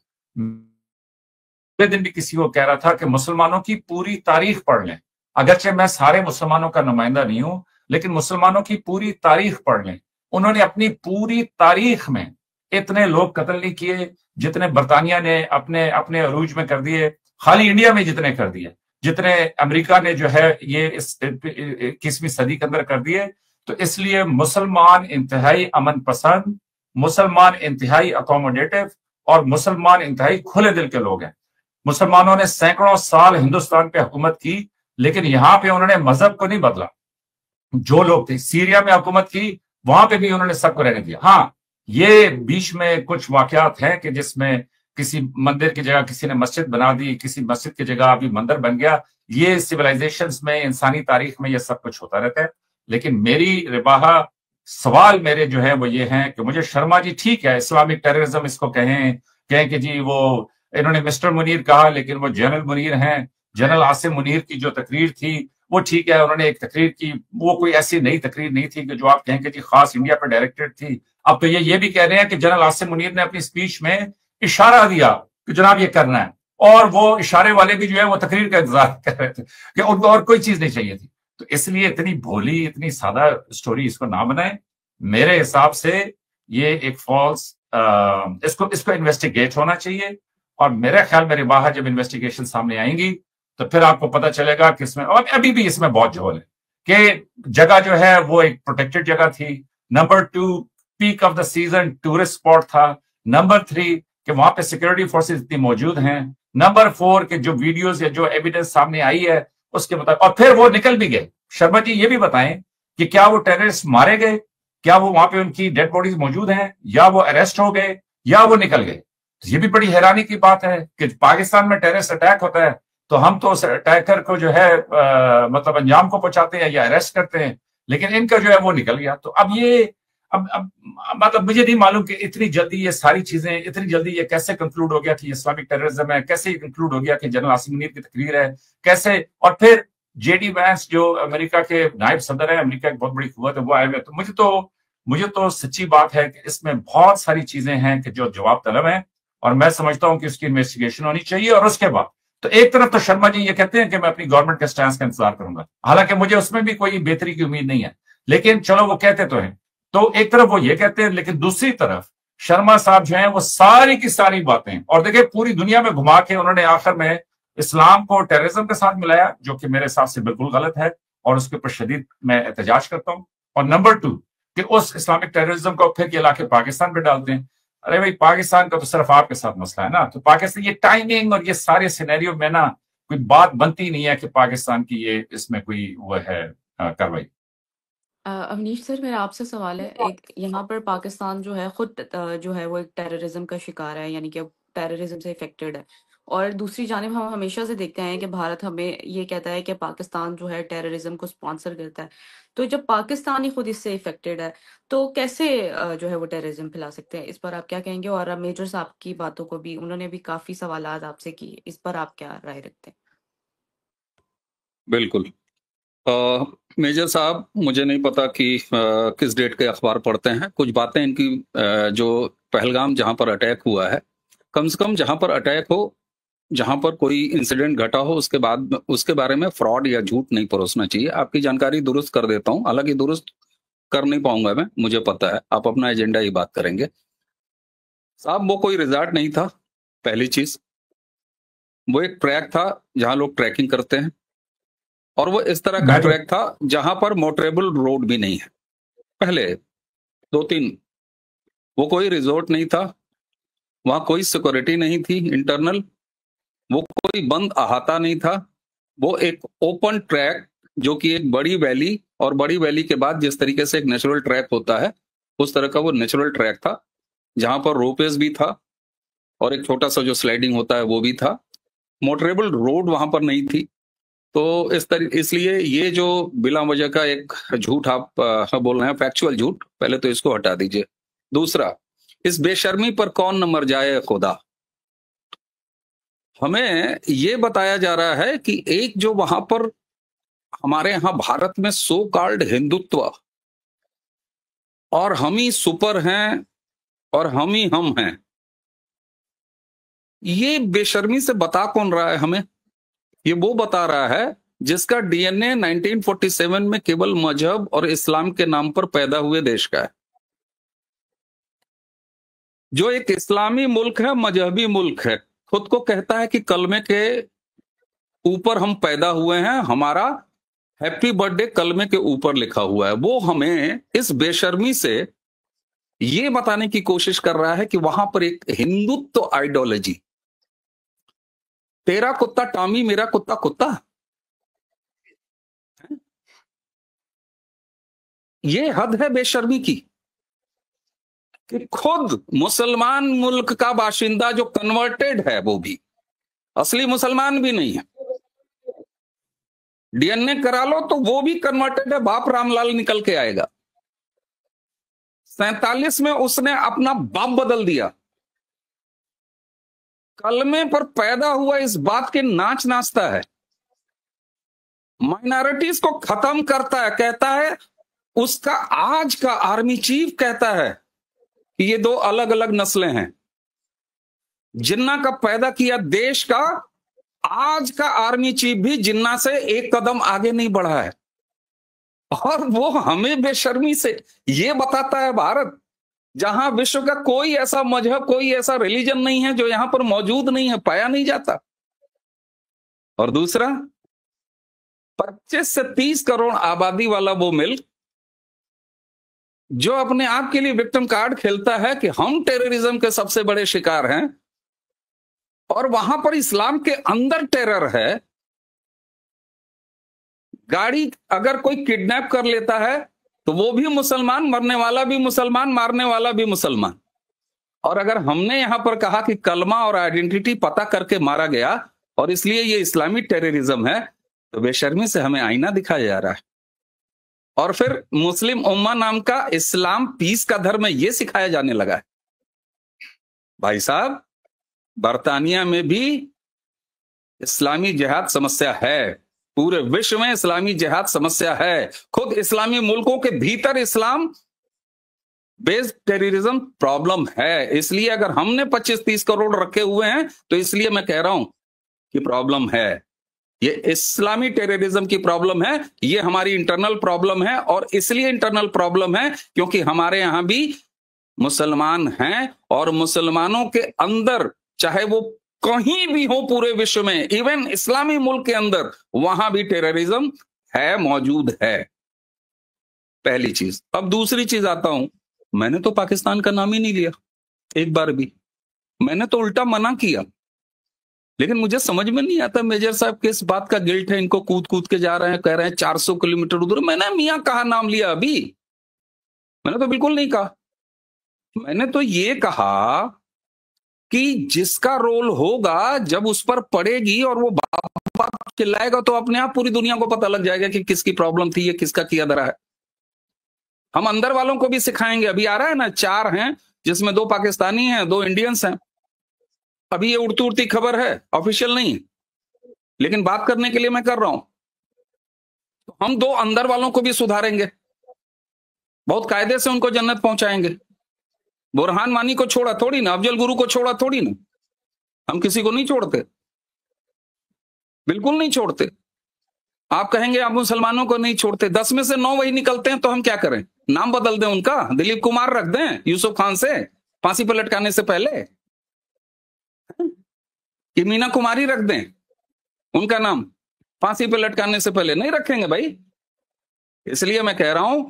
दिन भी किसी को कह रहा था कि मुसलमानों की पूरी तारीख पढ़ लें, अगरचे मैं सारे मुसलमानों का नुमाइंदा नहीं हूं, लेकिन मुसलमानों की पूरी तारीख पढ़ लें। उन्होंने अपनी पूरी तारीख में इतने लोग कत्ल नहीं किए जितने बरतानिया ने अपने अपने अरूज में कर दिए, खाली इंडिया में जितने कर दिए, जितने अमेरिका ने जो है ये इस 21वीं सदी के अंदर कर दिए। तो इसलिए मुसलमान इंतहाई अमन पसंद, मुसलमान इंतहाई अकोमोडेटिव और मुसलमान इंतहाई खुले दिल के लोग हैं। मुसलमानों ने सैकड़ों साल हिंदुस्तान पे हुकूमत की, लेकिन यहां पे उन्होंने मजहब को नहीं बदला। जो लोग थे सीरिया में हुकूमत की, वहां पे भी उन्होंने सबको रहने दिया। हाँ, ये बीच में कुछ वाकयात हैं कि जिसमें किसी मंदिर की जगह किसी ने मस्जिद बना दी, किसी मस्जिद की जगह अभी मंदिर बन गया। ये सिविलाइजेशंस में, इंसानी तारीख में ये सब कुछ होता रहता है। लेकिन मेरी रिबाहा सवाल मेरे जो है वो ये हैं कि मुझे शर्मा जी, ठीक है इस्लामिक टेररिज्म इसको कहें कि जी वो इन्होंने मिस्टर मुनीर कहा, लेकिन वो जनरल मुनीर हैं। जनरल आसिम मुनीर की जो तकरीर थी वो ठीक है, उन्होंने एक तकरीर की, वो कोई ऐसी नई तकरीर नहीं थी कि जो आप कहें कि जी खास इंडिया पर डायरेक्टेड थी। अब तो ये भी कह रहे हैं कि जनरल आसिम मुनीर ने अपनी स्पीच में इशारा दिया कि जनाब ये करना है, और वो इशारे वाले भी जो है वो तकरीर का इंतजार कर रहे थे कि उनको और कोई चीज नहीं चाहिए थी। तो इसलिए इतनी भोली, इतनी सादा स्टोरी इसको ना बनाए। मेरे हिसाब से ये एक फॉल्स, इसको इन्वेस्टिगेट होना चाहिए, और मेरे ख्याल में रिबाहा जब इन्वेस्टिगेशन सामने आएंगी तो फिर आपको पता चलेगा कि इसमें, और अभी भी इसमें बहुत झोल है कि जगह जो है वो एक प्रोटेक्टेड जगह थी। Number 2, peak of the season tourist spot था। नंबर 3 कि वहां पे सिक्योरिटी फोर्सेस इतनी मौजूद हैं। नंबर 4 कि जो वीडियोस या जो एविडेंस सामने आई है उसके मुताबिक, और फिर वो निकल भी गए। शर्मा जी ये भी बताएं कि क्या वो टेररिस्ट मारे गए, क्या वो वहां पे उनकी डेड बॉडीज मौजूद हैं, या वो अरेस्ट हो गए, या वो निकल गए। तो ये भी बड़ी हैरानी की बात है कि पाकिस्तान में टेररिस्ट अटैक होता है तो हम तो उस अटैकर को जो है मतलब अंजाम को पहुंचाते हैं या अरेस्ट करते हैं, लेकिन इनका जो है वो निकल गया। तो अब ये अब मतलब मुझे नहीं मालूम कि इतनी जल्दी ये सारी चीजें, इतनी जल्दी ये कैसे कंक्लूड हो गया कि इस्लामिक टेररिज्म है, कैसे कंक्लूड हो गया कि जनरल आसिम मुनीर की तकरीर है, कैसे, और फिर जेडी वैंस जो अमेरिका के नायब सदर है, अमेरिका की बहुत बड़ी कुव्वत है, वो आए हुए। तो मुझे तो सच्ची बात है कि इसमें बहुत सारी चीजें हैं कि जो जवाब तलब है, और मैं समझता हूं कि उसकी इन्वेस्टिगेशन होनी चाहिए। और उसके बाद तो एक तरफ तो शर्मा जी ये कहते हैं कि मैं अपनी गवर्नमेंट के स्टैंड का इंतजार करूंगा, हालांकि मुझे उसमें भी कोई बेहतरी की उम्मीद नहीं है, लेकिन चलो वो कहते तो हैं। तो एक तरफ वो ये कहते हैं, लेकिन दूसरी तरफ शर्मा साहब जो हैं वो सारी की सारी बातें, और देखिए पूरी दुनिया में घुमा के उन्होंने आखिर में इस्लाम को टेररिज्म के साथ मिलाया, जो कि मेरे हिसाब से बिल्कुल गलत है, और उसके ऊपर शदीद मैं एहतजाज करता हूं। और नंबर 2 कि उस इस्लामिक टेररिज्म को फिर के लाके पाकिस्तान पे डालते हैं। अरे भाई, पाकिस्तान का तो सिर्फ आपके साथ मसला है ना, तो पाकिस्तान ये टाइमिंग और ये सारे सिनेरियो में ना कोई बात बनती नहीं है कि पाकिस्तान की ये इसमें कोई वो है कार्रवाई। अवनीश सर, मेरा आपसे सवाल है। एक यहाँ पर पाकिस्तान जो है खुद जो है वो एक टेररिज्म का शिकार है, यानी कि टेररिज्म से इफेक्टेड है, और दूसरी जानिब हम हमेशा से देखते हैं कि भारत हमें ये कहता है कि पाकिस्तान जो है टेररिज्म को स्पॉन्सर करता है। तो जब पाकिस्तान ही खुद इससे इफेक्टेड है तो कैसे जो है वो टेररिज्म फैला सकते हैं? इस पर आप क्या कहेंगे? और अब मेजर साहब की बातों को भी, उन्होंने भी काफी सवालात आपसे किए, इस पर आप क्या राय रखते हैं? बिल्कुल। मेजर साहब, मुझे नहीं पता कि किस डेट के अखबार पढ़ते हैं। कुछ बातें इनकी जो पहलगाम जहां पर अटैक हुआ है, कम से कम जहां पर अटैक हो, जहां पर कोई इंसिडेंट घटा हो, उसके बाद उसके बारे में फ्रॉड या झूठ नहीं परोसना चाहिए। आपकी जानकारी दुरुस्त कर देता हूं, हालांकि दुरुस्त कर नहीं पाऊंगा मैं, मुझे पता है आप अपना एजेंडा ही बात करेंगे। साहब, वो कोई रिजॉर्ट नहीं था, पहली चीज। वो एक ट्रैक था जहां लोग ट्रैकिंग करते हैं, और वो इस तरह का ट्रैक था जहां पर मोटरेबल रोड भी नहीं है। पहले 2-3, वो कोई रिजॉर्ट नहीं था, वहां कोई सिक्योरिटी नहीं थी इंटरनल, वो कोई बंद अहाता नहीं था। वो एक ओपन ट्रैक, जो कि एक बड़ी वैली, और बड़ी वैली के बाद जिस तरीके से एक नेचुरल ट्रैक होता है उस तरह का वो नेचुरल ट्रैक था, जहां पर रोपवेज भी था और एक छोटा सा जो स्लाइडिंग होता है वो भी था। मोटरेबल रोड वहां पर नहीं थी। तो इसलिए ये जो बिला वजह का एक झूठ आप बोल रहे हैं, फैक्चुअल झूठ, पहले तो इसको हटा दीजिए। दूसरा, इस बेशर्मी पर कौन न मर जाए खुदा। हमें ये बताया जा रहा है कि एक जो वहां पर हमारे यहां भारत में सो कॉल्ड हिंदुत्व, और हम ही सुपर हैं, और हम ही हम हैं। ये बेशर्मी से बता कौन रहा है हमें? ये वो बता रहा है जिसका डीएनए 1947 में केवल मजहब और इस्लाम के नाम पर पैदा हुए देश का है, जो एक इस्लामी मुल्क है, मजहबी मुल्क है, खुद को कहता है कि कलमे के ऊपर हम पैदा हुए हैं, हमारा हैप्पी बर्थडे कलमे के ऊपर लिखा हुआ है। वो हमें इस बेशर्मी से ये बताने की कोशिश कर रहा है कि वहां पर एक हिंदुत्व आइडियोलॉजी, तेरा कुत्ता टॉमी मेरा कुत्ता कुत्ता, ये हद है बेशर्मी की कि खुद मुसलमान मुल्क का बाशिंदा जो कन्वर्टेड है, वो भी असली मुसलमान भी नहीं है, डीएनए करा लो तो वो भी कन्वर्टेड है, बाप रामलाल निकल के आएगा। 47 में उसने अपना बाप बदल दिया, कलमे पर पैदा हुआ इस बात के नाच नाचता है, माइनॉरिटीज को खत्म करता है, कहता है उसका आज का आर्मी चीफ कहता है कि ये दो अलग अलग नस्लें हैं। जिन्ना का पैदा किया देश का आज का आर्मी चीफ भी जिन्ना से एक कदम आगे नहीं बढ़ा है, और वो हमें बेशर्मी से ये बताता है भारत, जहां विश्व का कोई ऐसा मजहब, कोई ऐसा रिलीजन नहीं है जो यहां पर मौजूद नहीं है, पाया नहीं जाता। और दूसरा, 25 से 30 करोड़ आबादी वाला वो मिल्क जो अपने आप के लिए विक्टिम कार्ड खेलता है कि हम टेररिज्म के सबसे बड़े शिकार हैं, और वहां पर इस्लाम के अंदर टेरर है। गाड़ी अगर कोई किडनैप कर लेता है तो वो भी मुसलमान, मरने वाला भी मुसलमान, मारने वाला भी मुसलमान। और अगर हमने यहां पर कहा कि कलमा और आइडेंटिटी पता करके मारा गया और इसलिए ये इस्लामी टेररिज्म है, तो बेशर्मी से हमें आईना दिखाया जा रहा है। और फिर मुस्लिम उम्मा नाम का इस्लाम पीस का धर्म है, ये सिखाया जाने लगा है। भाई साहब, बर्तानिया में भी इस्लामी जिहाद समस्या है, पूरे विश्व में इस्लामी जिहाद समस्या है, खुद इस्लामी मुल्कों के भीतर इस्लाम बेस्ड टेररिज्म प्रॉब्लम है। इसलिए अगर हमने 25-30 करोड़ रखे हुए हैं तो इसलिए मैं कह रहा हूं कि प्रॉब्लम है, ये इस्लामी टेररिज्म की प्रॉब्लम है, ये हमारी इंटरनल प्रॉब्लम है। और इसलिए इंटरनल प्रॉब्लम है क्योंकि हमारे यहां भी मुसलमान हैं, और मुसलमानों के अंदर, चाहे वो कहीं भी हो पूरे विश्व में, इवन इस्लामी मुल्क के अंदर, वहां भी टेररिज्म है, मौजूद है। पहली चीज। अब दूसरी चीज आता हूं, मैंने तो पाकिस्तान का नाम ही नहीं लिया एक बार भी, मैंने तो उल्टा मना किया। लेकिन मुझे समझ में नहीं आता मेजर साहब किस बात का गिल्ट है, इनको कूद कूद के जा रहे हैं, कह रहे हैं 400 किलोमीटर उधर। मैंने मियां कहा नाम लिया अभी? मैंने तो बिल्कुल नहीं कहा। मैंने तो ये कहा कि जिसका रोल होगा, जब उस पर पड़ेगी और वो बाप बाप चिल्लाएगा, तो अपने आप पूरी दुनिया को पता लग जाएगा कि किसकी प्रॉब्लम थी, ये किसका किया दरा है। हम अंदर वालों को भी सिखाएंगे। अभी आ रहा है ना, 4 हैं जिसमें 2 पाकिस्तानी हैं, 2 इंडियंस हैं। अभी ये उड़ती उड़ती खबर है, ऑफिशियल नहीं है, लेकिन बात करने के लिए मैं कर रहा हूं। तो हम 2 अंदर वालों को भी सुधारेंगे, बहुत कायदे से उनको जन्नत पहुंचाएंगे। बुरहान वानी को छोड़ा थोड़ी ना, अफजल गुरु को छोड़ा थोड़ी ना, हम किसी को नहीं छोड़ते, बिल्कुल नहीं छोड़ते। आप कहेंगे आप मुसलमानों को नहीं छोड़ते, 10 में से 9 वही निकलते हैं, तो हम क्या करें? नाम बदल दें उनका, दिलीप कुमार रख दें यूसुफ खान से फांसी पर लटकाने से पहले, कि मीना कुमारी रख दें उनका नाम फांसी पर लटकाने से पहले? नहीं रखेंगे भाई। इसलिए मैं कह रहा हूं,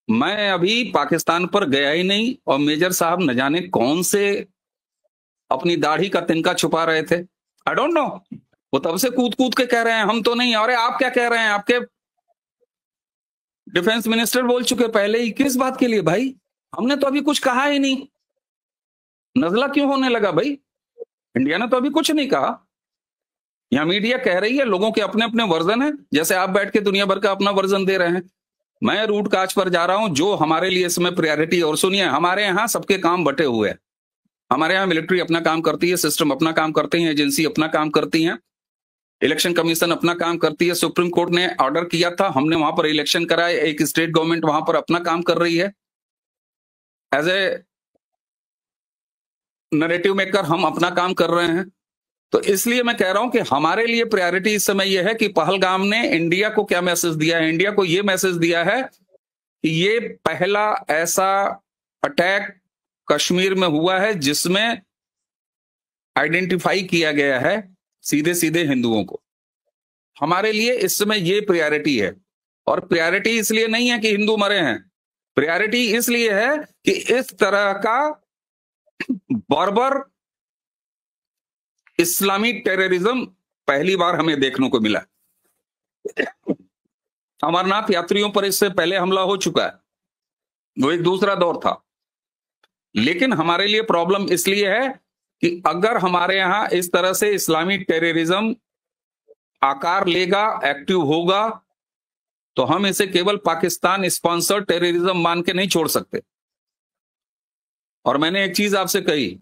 मैं अभी पाकिस्तान पर गया ही नहीं, और मेजर साहब न जाने कौन से अपनी दाढ़ी का तिनका छुपा रहे थे, आई डोंट नो। वो तब से कूद कूद के कह रहे हैं हम तो नहीं। अरे आप क्या कह रहे हैं? आपके डिफेंस मिनिस्टर बोल चुके पहले ही। किस बात के लिए भाई? हमने तो अभी कुछ कहा ही नहीं। नजला क्यों होने लगा भाई? इंडिया ने तो अभी कुछ नहीं कहा। यहां मीडिया कह रही है, लोगों के अपने अपने वर्जन है, जैसे आप बैठ के दुनिया भर का अपना वर्जन दे रहे हैं। मैं रूट काज पर जा रहा हूं, जो हमारे लिए इसमें प्रायोरिटी। और सुनिए, हमारे यहां सबके काम बटे हुए हैं। हमारे यहाँ मिलिट्री अपना काम करती है, सिस्टम अपना काम करते हैं, एजेंसी अपना काम करती है, इलेक्शन कमीशन अपना काम करती है। सुप्रीम कोर्ट ने ऑर्डर किया था, हमने वहां पर इलेक्शन कराए, एक स्टेट गवर्नमेंट वहां पर अपना काम कर रही है। एज ए नैरेटिव मेकर हम अपना काम कर रहे हैं। तो इसलिए मैं कह रहा हूं कि हमारे लिए प्रायोरिटी इस समय यह है कि पहलगाम ने इंडिया को क्या मैसेज दिया है। इंडिया को यह मैसेज दिया है कि ये पहला ऐसा अटैक कश्मीर में हुआ है जिसमें आइडेंटिफाई किया गया है सीधे सीधे हिंदुओं को। हमारे लिए इस समय ये प्रायोरिटी है, और प्रायोरिटी इसलिए नहीं है कि हिंदू मरे हैं, प्रायोरिटी इसलिए है कि इस तरह का बर्बर इस्लामी टेररिज्म पहली बार हमें देखने को मिला। अमरनाथ यात्रियों पर इससे पहले हमला हो चुका है, वो एक दूसरा दौर था। लेकिन हमारे लिए प्रॉब्लम इसलिए है कि अगर हमारे यहां इस तरह से इस्लामी टेररिज्म आकार लेगा, एक्टिव होगा, तो हम इसे केवल पाकिस्तान स्पॉन्सर्ड टेररिज्म मान के नहीं छोड़ सकते। और मैंने एक चीज आपसे कही,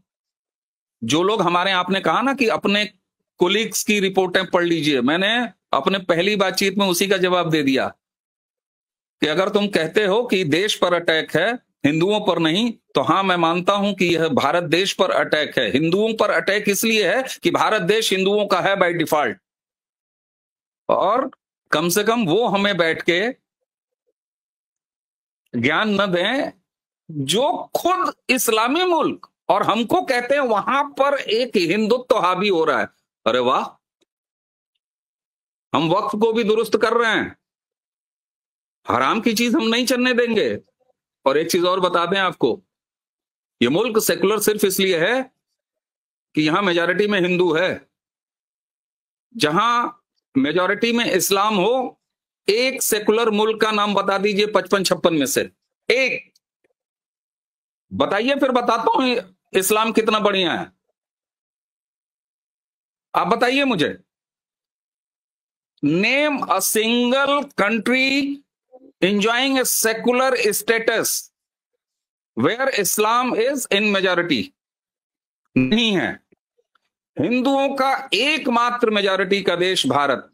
जो लोग हमारे, आपने कहा ना कि अपने कोलिग्स की रिपोर्टें पढ़ लीजिए, मैंने अपने पहली बातचीत में उसी का जवाब दे दिया कि अगर तुम कहते हो कि देश पर अटैक है, हिंदुओं पर नहीं, तो हां मैं मानता हूं कि यह भारत देश पर अटैक है। हिंदुओं पर अटैक इसलिए है कि भारत देश हिंदुओं का है बाय डिफॉल्ट, और कम से कम वो हमें बैठ के ज्ञान न दें जो खुद इस्लामी मुल्क और हमको कहते हैं वहां पर एक हिंदुत्व हावी हो रहा है। अरे वाह, हम वक्त को भी दुरुस्त कर रहे हैं, हराम की चीज हम नहीं चलने देंगे। और एक चीज और बता दें आपको, ये मुल्क सेकुलर सिर्फ इसलिए है कि यहां मेजॉरिटी में हिंदू है। जहां मेजॉरिटी में इस्लाम हो, एक सेकुलर मुल्क का नाम बता दीजिए 55-56 में से एक बताइए, फिर बताता हूं इस्लाम कितना बढ़िया है। आप बताइए मुझे, name a single country enjoying a secular status where Islam is in majority। नहीं है। हिंदुओं का एकमात्र मेजॉरिटी का देश भारत,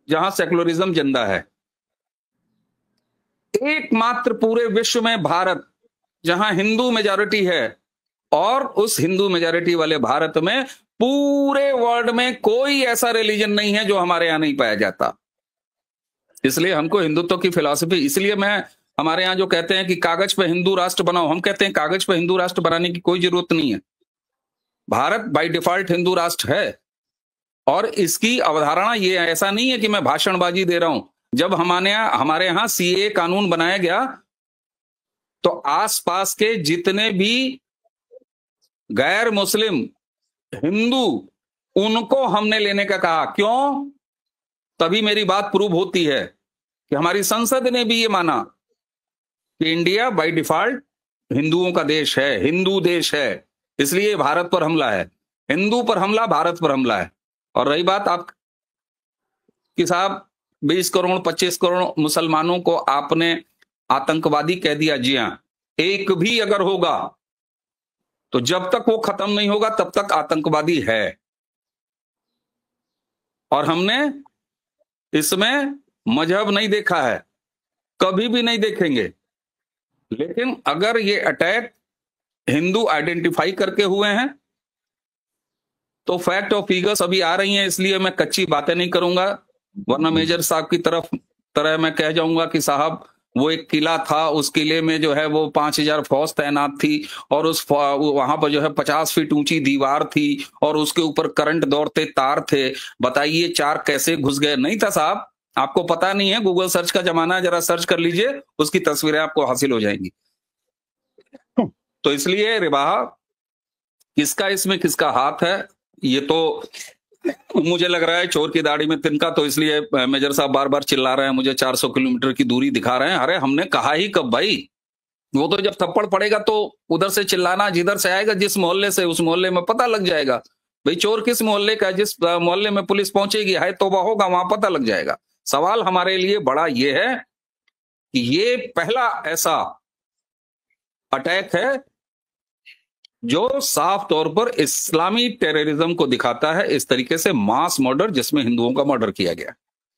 जहां सेकुलरिज्म जिंदा है। एकमात्र पूरे विश्व में भारत, जहां हिंदू मेजॉरिटी है, और उस हिंदू मेजॉरिटी वाले भारत में पूरे वर्ल्ड में कोई ऐसा रिलीजन नहीं है जो हमारे यहां नहीं पाया जाता। इसलिए हमको हिंदुत्व की फिलॉसफी, इसलिए मैं, हमारे यहां जो कहते हैं कि कागज पे हिंदू राष्ट्र बनाओ, हम कहते हैं कागज पे हिंदू राष्ट्र बनाने की कोई जरूरत नहीं है। भारत बाय डिफॉल्ट हिंदू राष्ट्र है, और इसकी अवधारणा ये ऐसा नहीं है कि मैं भाषणबाजी दे रहा हूं। जब हमारे यहां सीए कानून बनाया गया, तो आसपास के जितने भी गैर मुस्लिम हिंदू, उनको हमने लेने का कहा। क्यों? तभी मेरी बात प्रूव होती है कि हमारी संसद ने भी ये माना कि इंडिया बाय डिफॉल्ट हिंदुओं का देश है, हिंदू देश है, इसलिए भारत पर हमला है। हिंदू पर हमला, भारत पर हमला है। और रही बात आप कि साहब 20 करोड़ 25 करोड़ मुसलमानों को आपने आतंकवादी कह दिया, जी हां, एक भी अगर होगा तो जब तक वो खत्म नहीं होगा तब तक आतंकवादी है। और हमने इसमें मजहब नहीं देखा है, कभी भी नहीं देखेंगे। लेकिन अगर ये अटैक हिंदू आइडेंटिफाई करके हुए हैं, तो फैक्ट और फिगर्स अभी आ रही हैं, इसलिए मैं कच्ची बातें नहीं करूंगा, वरना मेजर साहब की तरह मैं कह जाऊंगा कि साहब वो एक किला था, उस किले में जो है वो 5000 फौज तैनात थी, और वहां पर जो है 50 फीट ऊंची दीवार थी, और उसके ऊपर करंट दौड़ते तार थे। बताइए चार कैसे घुस गए? नहीं था साहब, आपको पता नहीं है, गूगल सर्च का जमाना है, जरा सर्च कर लीजिए, उसकी तस्वीरें आपको हासिल हो जाएंगी। तो इसलिए रिबाहा, किसका इसमें किसका हाथ है, ये तो मुझे लग रहा है चोर की दाढ़ी में तिनका। तो इसलिए मेजर साहब बार बार चिल्ला रहे हैं, मुझे 400 किलोमीटर की दूरी दिखा रहे हैं। अरे हमने कहा ही कब भाई? वो तो जब थप्पड़ पड़ेगा तो उधर से चिल्लाना जिधर से आएगा, जिस मोहल्ले से, उस मोहल्ले में पता लग जाएगा भाई चोर किस मोहल्ले का। जिस मोहल्ले में पुलिस पहुंचेगी, है तौबा होगा, वहां पता लग जाएगा। सवाल हमारे लिए बड़ा ये है कि ये पहला ऐसा अटैक है जो साफ तौर पर इस्लामी टेररिज्म को दिखाता है, इस तरीके से मास मर्डर जिसमें हिंदुओं का मर्डर किया गया।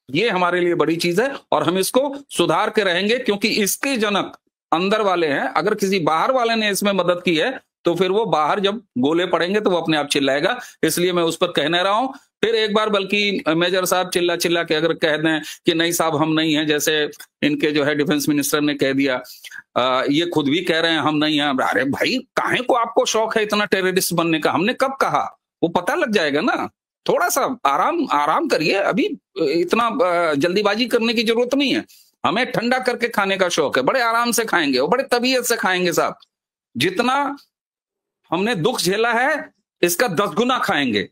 ये हमारे लिए बड़ी चीज है, और हम इसको सुधार के रहेंगे, क्योंकि इसके जनक अंदर वाले हैं। अगर किसी बाहर वाले ने इसमें मदद की है तो फिर वो बाहर जब गोले पड़ेंगे तो वो अपने आप चिल्लाएगा। इसलिए मैं उस पर कह नहीं रहा हूं। फिर एक बार बल्कि मेजर साहब चिल्ला चिल्ला के अगर कह दें कि नहीं साहब हम नहीं हैं, जैसे इनके जो है डिफेंस मिनिस्टर ने कह दिया, ये खुद भी कह रहे हैं हम नहीं हैं। अरे भाई काहे को आपको शौक है इतना टेररिस्ट बनने का? हमने कब कहा? वो पता लग जाएगा ना। थोड़ा सा आराम करिए, अभी इतना जल्दीबाजी करने की जरूरत नहीं है। हमें ठंडा करके खाने का शौक है, बड़े आराम से खाएंगे और बड़े तबीयत से खाएंगे साहब। जितना हमने दुख झेला है इसका 10 गुना खाएंगे,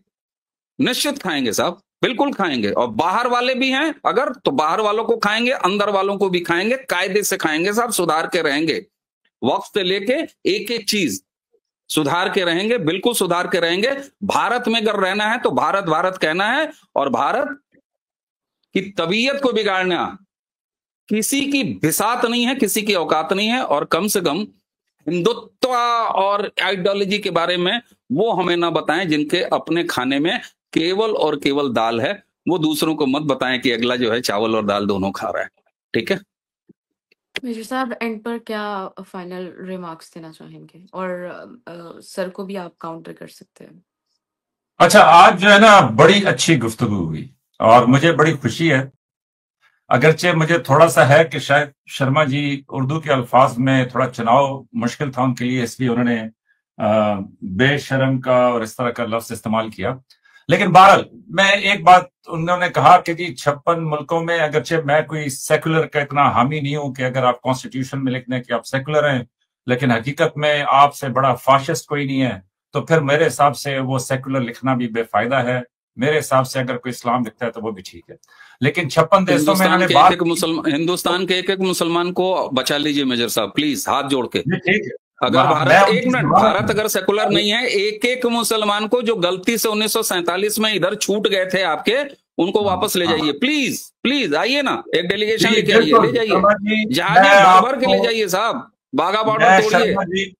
निश्चित खाएंगे साहब, बिल्कुल खाएंगे। और बाहर वाले भी हैं अगर, तो बाहर वालों को खाएंगे, अंदर वालों को भी खाएंगे, कायदे से खाएंगे साहब, सुधार के रहेंगे। वक्त से लेके एक एक चीज सुधार के रहेंगे, बिल्कुल सुधार के रहेंगे। भारत में अगर रहना है तो भारत भारत कहना है, और भारत की तबीयत को बिगाड़ना किसी की बिसात नहीं है, किसी की औकात नहीं है। और कम से कम हिंदुत्व और आइडियोलॉजी के बारे में वो हमें ना बताएं जिनके अपने खाने में केवल और केवल दाल है। वो दूसरों को मत बताएं कि अगला जो है चावल और दाल दोनों खा रहा है। ठीक है मेजर साहब, एंड पर क्या फाइनल रिमार्क्स देना चाहेंगे? और सर को भी आप काउंटर कर सकते हैं। अच्छा, आज जो है ना बड़ी अच्छी गुफ्तगू हुई और मुझे बड़ी खुशी है। अगरचे मुझे थोड़ा सा है कि शायद शर्मा जी उर्दू के अल्फाज में थोड़ा चुनाव मुश्किल था उनके लिए, इसलिए उन्होंने बेशरम का और इस तरह का लफ्ज इस्तेमाल किया। लेकिन बहरहाल मैं एक बात, उन्होंने कहा कि जी 56 मुल्कों में, अगरचे मैं कोई सेकुलर का इतना हामी नहीं हूं कि अगर आप कॉन्स्टिट्यूशन में लिख दें कि आप सेकुलर हैं, लेकिन हकीकत में आपसे बड़ा फाशिस्ट कोई नहीं है, तो फिर मेरे हिसाब से वो सेकुलर लिखना भी बेफायदा है। मेरे हिसाब से अगर कोई इस्लाम लिखता है तो वो भी ठीक है। लेकिन 56 देशों में हिंदुस्तान के एक मुसलमान को बचा लीजिए मेजर साहब, प्लीज, हाथ जोड़ के। ठीक है, अगर भारत, एक मिनट, भारत अगर सेकुलर नहीं है, एक एक मुसलमान को जो गलती से 1947 में इधर छूट गए थे आपके, उनको वापस ले जाइए प्लीज। प्लीज आइए ना, एक डेलीगेशन लेके आइए, ले जाइए, जहाज बाबर के ले जाइए साहब, बाघा बॉर्डर तोड़िए।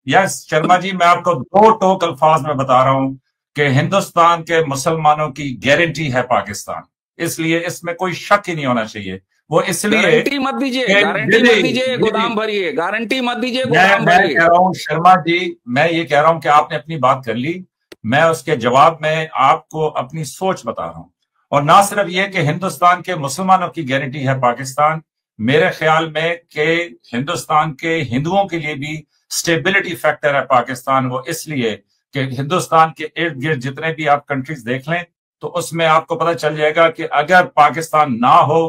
यस शर्मा जी, मैं आपको 2 टोक अल्फाज में बता रहा हूं कि हिंदुस्तान के मुसलमानों की गारंटी है पाकिस्तान, इसलिए इसमें कोई शक ही नहीं होना चाहिए। वो इसलिए गारंटी मत दीजिए, गारंटी मत दीजिए, गोदाम भरिए, गारंटी मत दीजिए, गोदाम भरिए। मैं कह रहा हूं शर्मा जी, मैं ये कह रहा हूं कि आपने अपनी बात कर ली, मैं उसके जवाब में आपको अपनी सोच बता रहा हूं। और ना सिर्फ ये कि हिंदुस्तान के मुसलमानों की गारंटी है पाकिस्तान, मेरे ख्याल में कि हिंदुस्तान के हिंदुओं के लिए भी स्टेबिलिटी फैक्टर है पाकिस्तान। वो इसलिए कि हिंदुस्तान के इर्द गिर्द जितने भी आप कंट्रीज देख लें तो उसमें आपको पता चल जाएगा कि अगर पाकिस्तान ना हो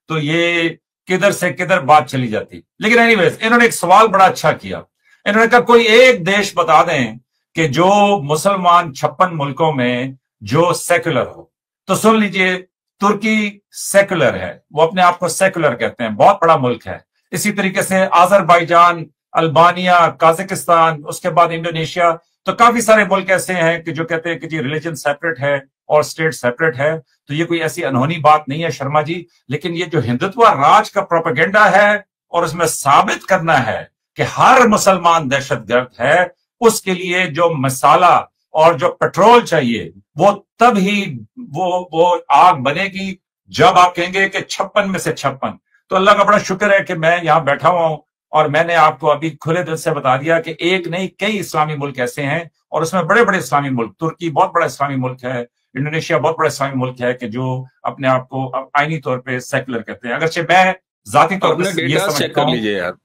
तो ये किधर से किधर बात चली जाती। लेकिन एनीवेज, इन्होंने एक सवाल बड़ा अच्छा किया। इन्होंने कहा कोई एक देश बता दें कि जो मुसलमान 56 मुल्कों में जो सेकुलर हो। तो सुन लीजिए, तुर्की सेकुलर है, वो अपने आप को सेकुलर कहते हैं, बहुत बड़ा मुल्क है। इसी तरीके से अजरबैजान, अल्बानिया, काजाकिस्तान, उसके बाद इंडोनेशिया। तो काफी सारे मुल्क ऐसे हैं कि जो कहते हैं कि जी रिलीजन सेपरेट है और स्टेट सेपरेट है। तो ये कोई ऐसी अनहोनी बात नहीं है शर्मा जी। लेकिन ये जो हिंदुत्व राज का प्रोपेगेंडा है और उसमें साबित करना है कि हर मुसलमान दहशतगर्द है, उसके लिए जो मसाला और जो पेट्रोल चाहिए वो तब ही वो आग बनेगी जब आप कहेंगे कि 56 में से 56। तो अल्लाह का बड़ा शुक्र है कि मैं यहां बैठा हुआ हूं और मैंने आपको अभी खुले दिल से बता दिया कि एक नहीं कई इस्लामी मुल्क ऐसे हैं, और उसमें बड़े बड़े इस्लामी मुल्क, तुर्की बहुत बड़ा इस्लामी मुल्क है, इंडोनेशिया बहुत बड़ा इस्लामी मुल्क है कि जो अपने आप को आईनी तौर पे सेकुलर कहते हैं। अगरचे मैं जाती तौर पर ये समझता हूं, यार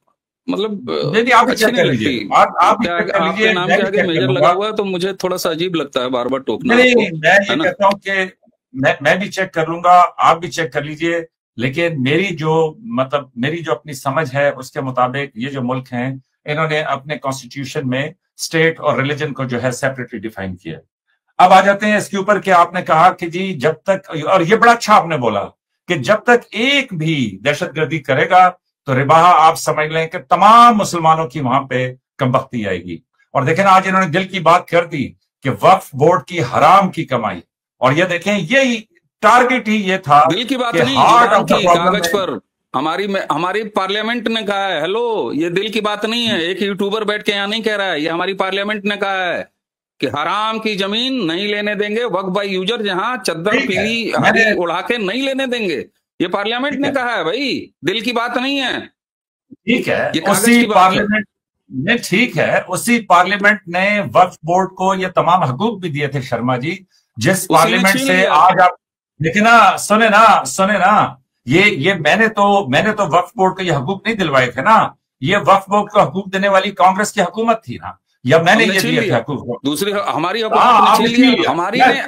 मतलब आप चेक कर लीजिए, आपके नाम के आगे मेजर लगा हुआ है तो मुझे थोड़ा सा अजीब लगता है बार बार टोकना। नहीं, मैं ये कहता हूं कि मैं भी चेक कर लूंगा, आप भी चेक कर लीजिए। लेकिन मेरी जो अपनी समझ है उसके मुताबिक ये जो मुल्क हैं, इन्होंने अपने कॉन्स्टिट्यूशन में स्टेट और रिलीजन को जो है सेपरेटली डिफाइन किया। अब आ जाते हैं इसके ऊपर कि आपने कहा कि जी जब तक, और ये बड़ा अच्छा आपने बोला कि जब तक एक भी दहशतगर्दी करेगा तो रिबाहा आप समझ लें कि तमाम मुसलमानों की वहां पे कमबख्ती आएगी। और देखें आज इन्होंने दिल की बात कर दी कि वक्फ बोर्ड की हराम की कमाई, और ये देखें यही टारगेट ही ये था। दिल की बात नहीं, कागज पर हमारी पार्लियामेंट ने कहा है। हेलो, ये दिल की बात नहीं है, एक यूट्यूबर बैठ के यहाँ नहीं कह रहा है, ये हमारी पार्लियामेंट ने कहा है कि हराम की जमीन नहीं लेने देंगे, वक्फ बाय यूजर जहां चद्दर पीली हरी उड़ा के नहीं लेने देंगे, ये पार्लियामेंट ने कहा है भाई, दिल की बात नहीं है। ठीक है, उसी पार्लियामेंट नहीं, ठीक है, उसी पार्लियामेंट ने वक्फ बोर्ड को ये तमाम हकूक भी दिए थे शर्मा जी, जिस पार्लियामेंट से आज आप, लेकिन सुने ना, ये मैंने तो वक्फ बोर्ड को ये हकूक नहीं दिलवाए थे ना, ये वक्फ बोर्ड को हकूक देने वाली कांग्रेस की हुकूमत थी ना, या मैंने ये दिए थे हकूक? दूसरी हमारी हकूक छीन लिया,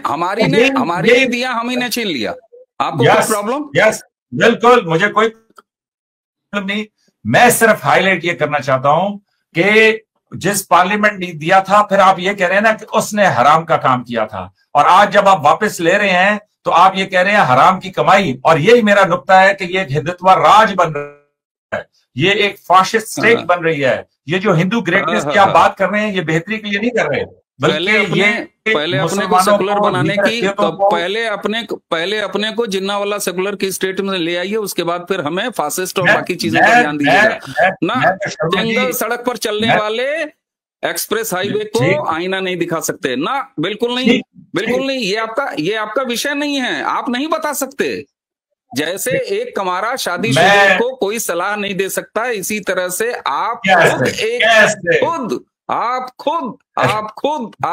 हमारी ने दिया, हम ही ने छीन लिया। आपको कोई प्रॉब्लम? यस, बिल्कुल, मुझे कोई प्रॉब्लम नहीं। मैं सिर्फ हाईलाइट ये करना चाहता हूं कि जिस पार्लियामेंट ने दिया था, फिर आप ये कह रहे हैं ना कि उसने हराम का काम किया था, और आज जब आप वापस ले रहे हैं तो आप ये कह रहे हैं हराम की कमाई। और यही मेरा नुक्ता है कि ये हिंदुत्व राज बन रहा है, ये एक फाशिस्ट स्टेट बन रही है। ये जो हिंदू ग्रेटनेस की आप बात कर रहे हैं, ये बेहतरी के लिए नहीं कर रहे, पहले अपने को सेकुलर बनाने की, पहले अपने को जिन्नावाला सेकुलर की स्टेट में ले आइए, उसके बाद फिर हमें फासिस्ट और बाकी चीजों पर ध्यान दीजिएगा ना। जंगल सड़क पर चलने वाले एक्सप्रेस हाईवे को आईना नहीं दिखा सकते ना, बिल्कुल नहीं, बिल्कुल नहीं। ये आपका विषय नहीं है, आप नहीं बता सकते। जैसे एक कमारा शादीशुदा को कोई सलाह नहीं दे सकता, इसी तरह से आप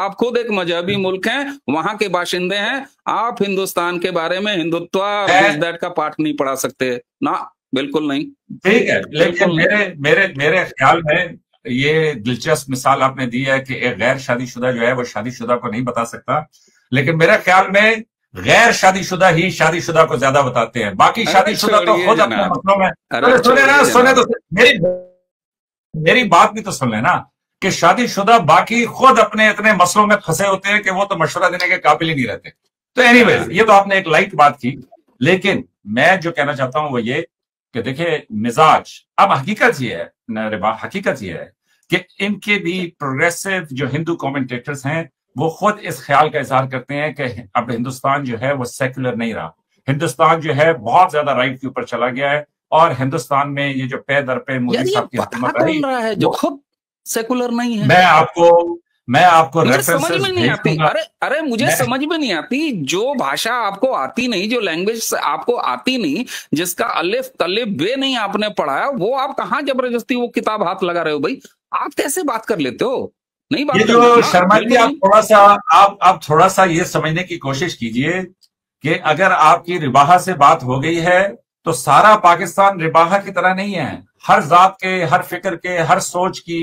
खुद एक मजहबी मुल्क हैं, वहां के बाशिंदे हैं। आप हिंदुस्तान के बारे में हिंदुत्व दैट का पाठ नहीं पढ़ा सकते ना, बिल्कुल नहीं। ठीक है, लेकिन मेरे ख्याल में ये दिलचस्प मिसाल आपने दी है कि एक गैर शादीशुदा जो है वो शादीशुदा को नहीं बता सकता, लेकिन मेरे ख्याल में गैर शादीशुदा ही शादीशुदा को ज्यादा बताते हैं। बाकी शादीशुदा तो खुद अपने मसलों में सुने तो मेरी बात भी तो सुन लेना कि शादीशुदा बाकी खुद अपने इतने मसलों में फंसे होते हैं कि वो तो मशवरा देने के काबिल ही नहीं रहते। तो एनीवेज, ये तो आपने एक लाइट बात की, लेकिन मैं जो कहना चाहता हूं वो ये कि देखिए मिजाज, अब हकीकत ये है कि इनके भी प्रोग्रेसिव जो हिंदू कमेंटेटर्स हैं वो खुद इस ख्याल का इजहार करते हैं कि अब हिंदुस्तान जो है वो सेकुलर नहीं रहा, हिंदुस्तान जो है बहुत ज्यादा राइट के ऊपर चला गया है, और हिंदुस्तान में ये जो पे दर पे मोदी साहब की हुकूमत आई है जो खुद सेकुलर नहीं है। मैं आपको समझ में नहीं आती। अरे मुझे समझ में नहीं आती, जो भाषा आपको आती नहीं, जो लैंग्वेज आपको आती नहीं, जिसका अलिफ तलिफ बे नहीं आपने पढ़ाया, वो आप कहाँ जबरदस्ती वो किताब हाथ लगा रहे हो भाई? आप कैसे बात कर लेते हो? नहीं बात। ये जो शर्मा जी, आप थोड़ा सा ये समझने की कोशिश कीजिए कि अगर आपकी रिबाहा से बात हो गई है तो सारा पाकिस्तान रिबाहा की तरह नहीं है। हर जात के, हर फिक्र के, हर सोच की,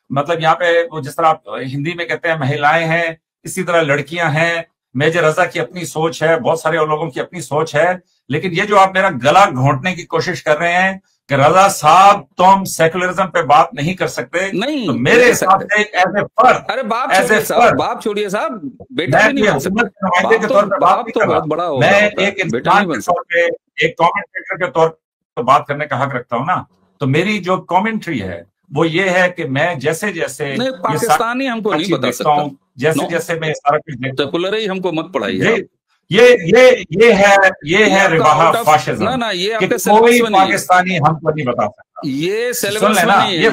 मतलब यहाँ पे वो जिस तरह आप हिंदी में कहते हैं महिलाएं हैं, इसी तरह लड़कियां हैं। मेजर रजा की अपनी सोच है, बहुत सारे और लोगों की अपनी सोच है, लेकिन ये जो आप मेरा गला घोंटने की कोशिश कर रहे हैं कि रजा साहब तुम सेकुलरिज्म पे बात नहीं कर सकते, नहीं, तो मेरे हिसाब से एज ए फर्द, अरे बाप छोड़िए साहब, बेटा भी नहीं बन सकता, नुमाइंदे के तौर पर बात नहीं कर बहुत बड़ा रहा। मैं एक इंसान के तौर पे, एक कमेंटेटर के तौर पर बात करने का हक रखता हूँ ना। तो मेरी जो कमेंट्री है वो ये है कि मैं जैसे पाकिस्तानी हमको नहीं बता सकता, जैसे मैं सारा कुछ देखता हूं, सेकुलर ही हमको मत पढ़ाइए। ये है रिबाहा फाशिज्म। ना ये कोई पाकिस्तानी हमको नहीं बता सकता। ये सिलेबस में नहीं है,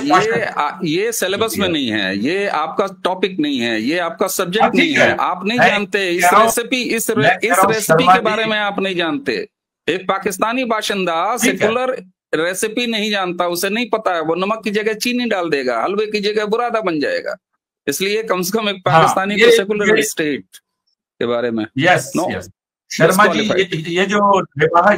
ये सिलेबस में नहीं है, ये आपका टॉपिक नहीं है, ये आपका सब्जेक्ट नहीं है। आप नहीं जानते इस रेसिपी के बारे में, आप नहीं जानते। एक पाकिस्तानी बाशिंदा सेकुलर रेसिपी नहीं जानता, उसे नहीं पता है, वो नमक की जगह चीनी डाल देगा, हलवे की जगह बुरादा बन जाएगा। इसलिए कम से कम एक पाकिस्तानी को सेकुलर स्टेट के बारे में शर्मा जी,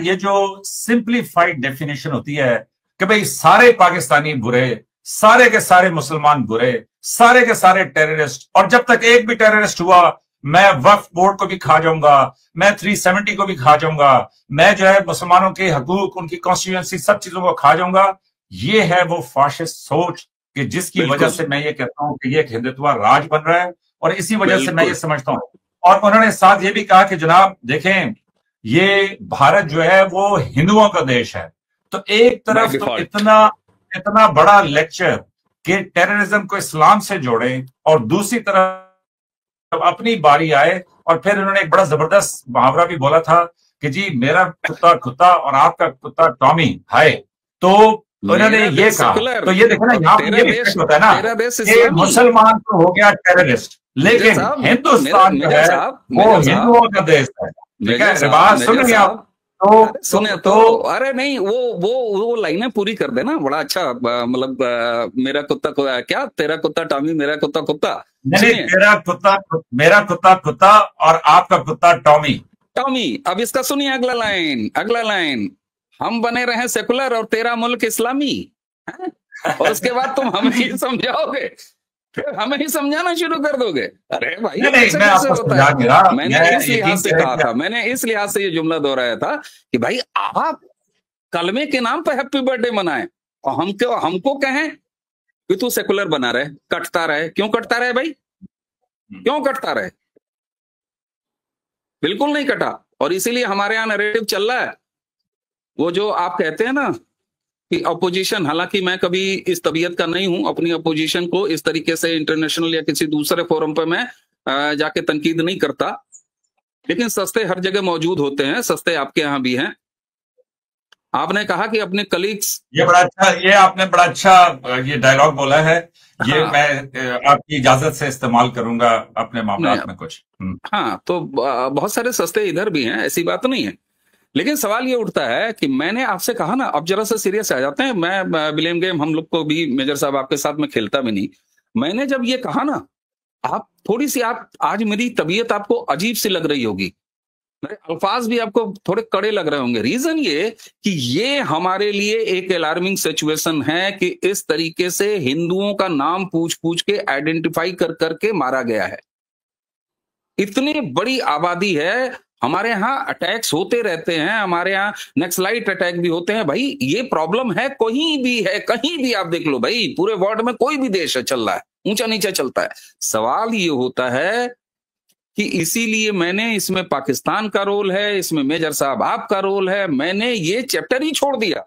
ये जो सिंप्लीफाइड डेफिनेशन होती है कि भाई सारे पाकिस्तानी बुरे, सारे के सारे मुसलमान बुरे, सारे के सारे टेररिस्ट, और जब तक एक भी टेररिस्ट हुआ मैं वक्फ बोर्ड को भी खा जाऊंगा, मैं 370 को भी खा जाऊंगा, मैं जो है मुसलमानों के हकूक, उनकी कॉन्स्टिट्यूएंसी, सब चीजों को खा जाऊंगा। ये है वो फाशिस्ट सोच कि जिसकी वजह से मैं ये कहता हूं कि ये हिंदुत्व राज बन रहा है, और इसी वजह से मैं ये समझता हूं। और उन्होंने साथ ये भी कहा कि जनाब देखें, ये भारत जो है वो हिंदुओं का देश है। तो एक तरफ तो इतना बड़ा लेक्चर कि टेररिज्म को इस्लाम से जोड़े, और दूसरी तरफ अपनी बारी आए और फिर उन्होंने एक बड़ा जबरदस्त मुहावरा भी बोला था कि जी मेरा कुत्ता कुत्ता और आपका कुत्ता टॉमी हाय। तो उन्होंने ये कहा, तो ये देखो ना, यहाँ पर ये भी होता है ना कि मुसलमान तो हो गया टेररिस्ट, लेकिन हिंदुस्तान जो है वो हिंदुओं का देश है। ठीक है, बात सुन रहे आप? सुने तो अरे नहीं, वो लाइनें पूरी कर देना, बड़ा अच्छा, मतलब मेरा कुत्ता क्या, तेरा कुत्ता टॉमी, मेरा कुत्ता कुत्ता। नहीं, मेरा कुत्ता कुत्ता और आपका कुत्ता टॉमी। टॉमी, अब इसका सुनिए अगला लाइन, हम बने रहे सेकुलर और तेरा मुल्क इस्लामी, और उसके बाद तुम हमें ही समझाओगे, फिर हमें ही समझाना शुरू कर दोगे। अरे भाई कैसे होता है? मैंने इस लिहाज से कहा था, मैंने इस लिहाज से ये जुमला दोहराया था कि भाई आप कलमे के नाम पर हैप्पी बर्थडे मनाएं और हमको कहें कि तू सेकुलर बना रहे, कटता रहे। क्यों कटता रहे भाई, क्यों कटता रहे? बिल्कुल नहीं कटा। और इसीलिए हमारे यहाँ नैरेटिव चल रहा है, वो जो आप कहते हैं ना कि अपोजिशन, हालांकि मैं कभी इस तबीयत का नहीं हूं, अपनी अपोजिशन को इस तरीके से इंटरनेशनल या किसी दूसरे फोरम पर मैं जाके तनकीद नहीं करता, लेकिन सस्ते हर जगह मौजूद होते हैं, सस्ते आपके यहाँ भी हैं। आपने कहा कि अपने कलीग्स, ये बड़ा अच्छा, ये आपने बड़ा अच्छा ये डायलॉग बोला है, ये हाँ, मैं आपकी इजाजत से इस्तेमाल करूंगा अपने मामले में कुछ। हाँ, तो बहुत सारे सस्ते इधर भी हैं, ऐसी बात नहीं है, लेकिन सवाल ये उठता है कि मैंने आपसे कहा ना, अब जरा सा सीरियस आ जाते हैं, मैं ब्लेम गेम हम लोग को भी, मेजर साहब आपके साथ में खेलता भी नहीं। मैंने जब ये कहा ना, आप थोड़ी सी, आप आज मेरी तबीयत आपको अजीब सी लग रही होगी, मेरे अल्फाज भी आपको थोड़े कड़े लग रहे होंगे। रीजन ये कि ये हमारे लिए एक अलार्मिंग सिचुएशन है कि इस तरीके से हिंदुओं का नाम पूछ पूछ के आइडेंटिफाई कर करके मारा गया है। इतनी बड़ी आबादी है, हमारे यहाँ अटैक्स होते रहते हैं, हमारे यहाँ नक्सलाइट अटैक भी होते हैं। भाई ये प्रॉब्लम है, कहीं भी है, कहीं भी आप देख लो भाई, पूरे वर्ल्ड में कोई भी देश है चल रहा है, ऊंचा नीचा चलता है। सवाल ये होता है कि इसीलिए मैंने, इसमें पाकिस्तान का रोल है, इसमें मेजर साहब आपका रोल है, मैंने ये चैप्टर ही छोड़ दिया,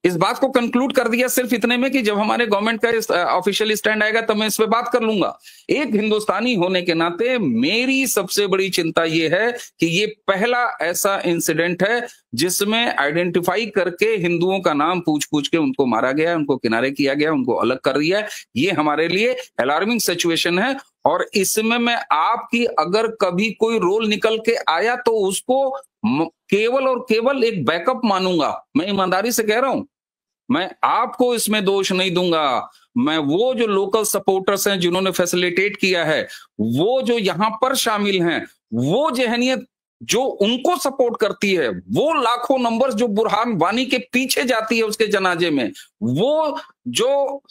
इस बात को कंक्लूड कर दिया सिर्फ इतने में कि जब हमारे गवर्नमेंट का ऑफिशियल स्टैंड आएगा तब मैं इस पे बात कर लूंगा। एक हिंदुस्तानी होने के नाते मेरी सबसे बड़ी चिंता यह है कि ये पहला ऐसा इंसिडेंट है जिसमें आइडेंटिफाई करके हिंदुओं का नाम पूछ पूछ के उनको मारा गया, उनको किनारे किया गया, उनको अलग कर दिया है। ये हमारे लिए अलार्मिंग सिचुएशन है, और इसमें मैं आपकी अगर कभी कोई रोल निकल के आया तो उसको केवल और केवल एक बैकअप मानूंगा। मैं ईमानदारी से कह रहा हूं, मैं आपको इसमें दोष नहीं दूंगा। मैं वो जो लोकल सपोर्टर्स हैं जिन्होंने फैसिलिटेट किया है, वो जो यहां पर शामिल हैं, वो जहनियत जो उनको सपोर्ट करती है, वो लाखों नंबर्स जो बुरहान वानी के पीछे जाती है उसके जनाजे में, वो जो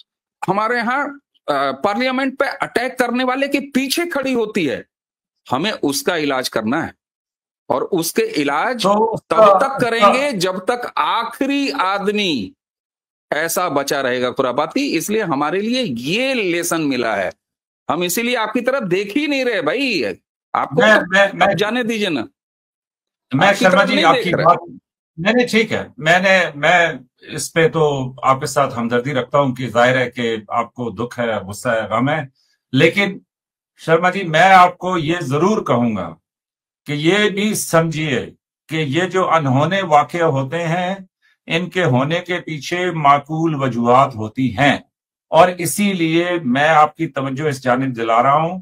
हमारे यहाँ पार्लियामेंट पे अटैक करने वाले के पीछे खड़ी होती है, हमें उसका इलाज करना है। और उसके इलाज तब तक करेंगे जब तक आखिरी आदमी ऐसा बचा रहेगा खुरापाती। इसलिए हमारे लिए ये लेसन मिला है, हम इसीलिए आपकी तरफ देख ही नहीं रहे भाई, आपको मैं जाने दीजिए ना। मैं शर्मा जी आपकी बात, नहीं ठीक है, मैं इस पे तो आपके साथ हमदर्दी रखता हूं कि जाहिर है कि आपको दुख है, गुस्सा है, गम है, लेकिन शर्मा जी मैं आपको ये जरूर कहूंगा कि ये भी समझिए कि ये जो अनहोने वाकया होते हैं, इनके होने के पीछे माकूल वजूहात होती हैं, और इसीलिए मैं आपकी तवज्जो इस जानिब दिला रहा हूं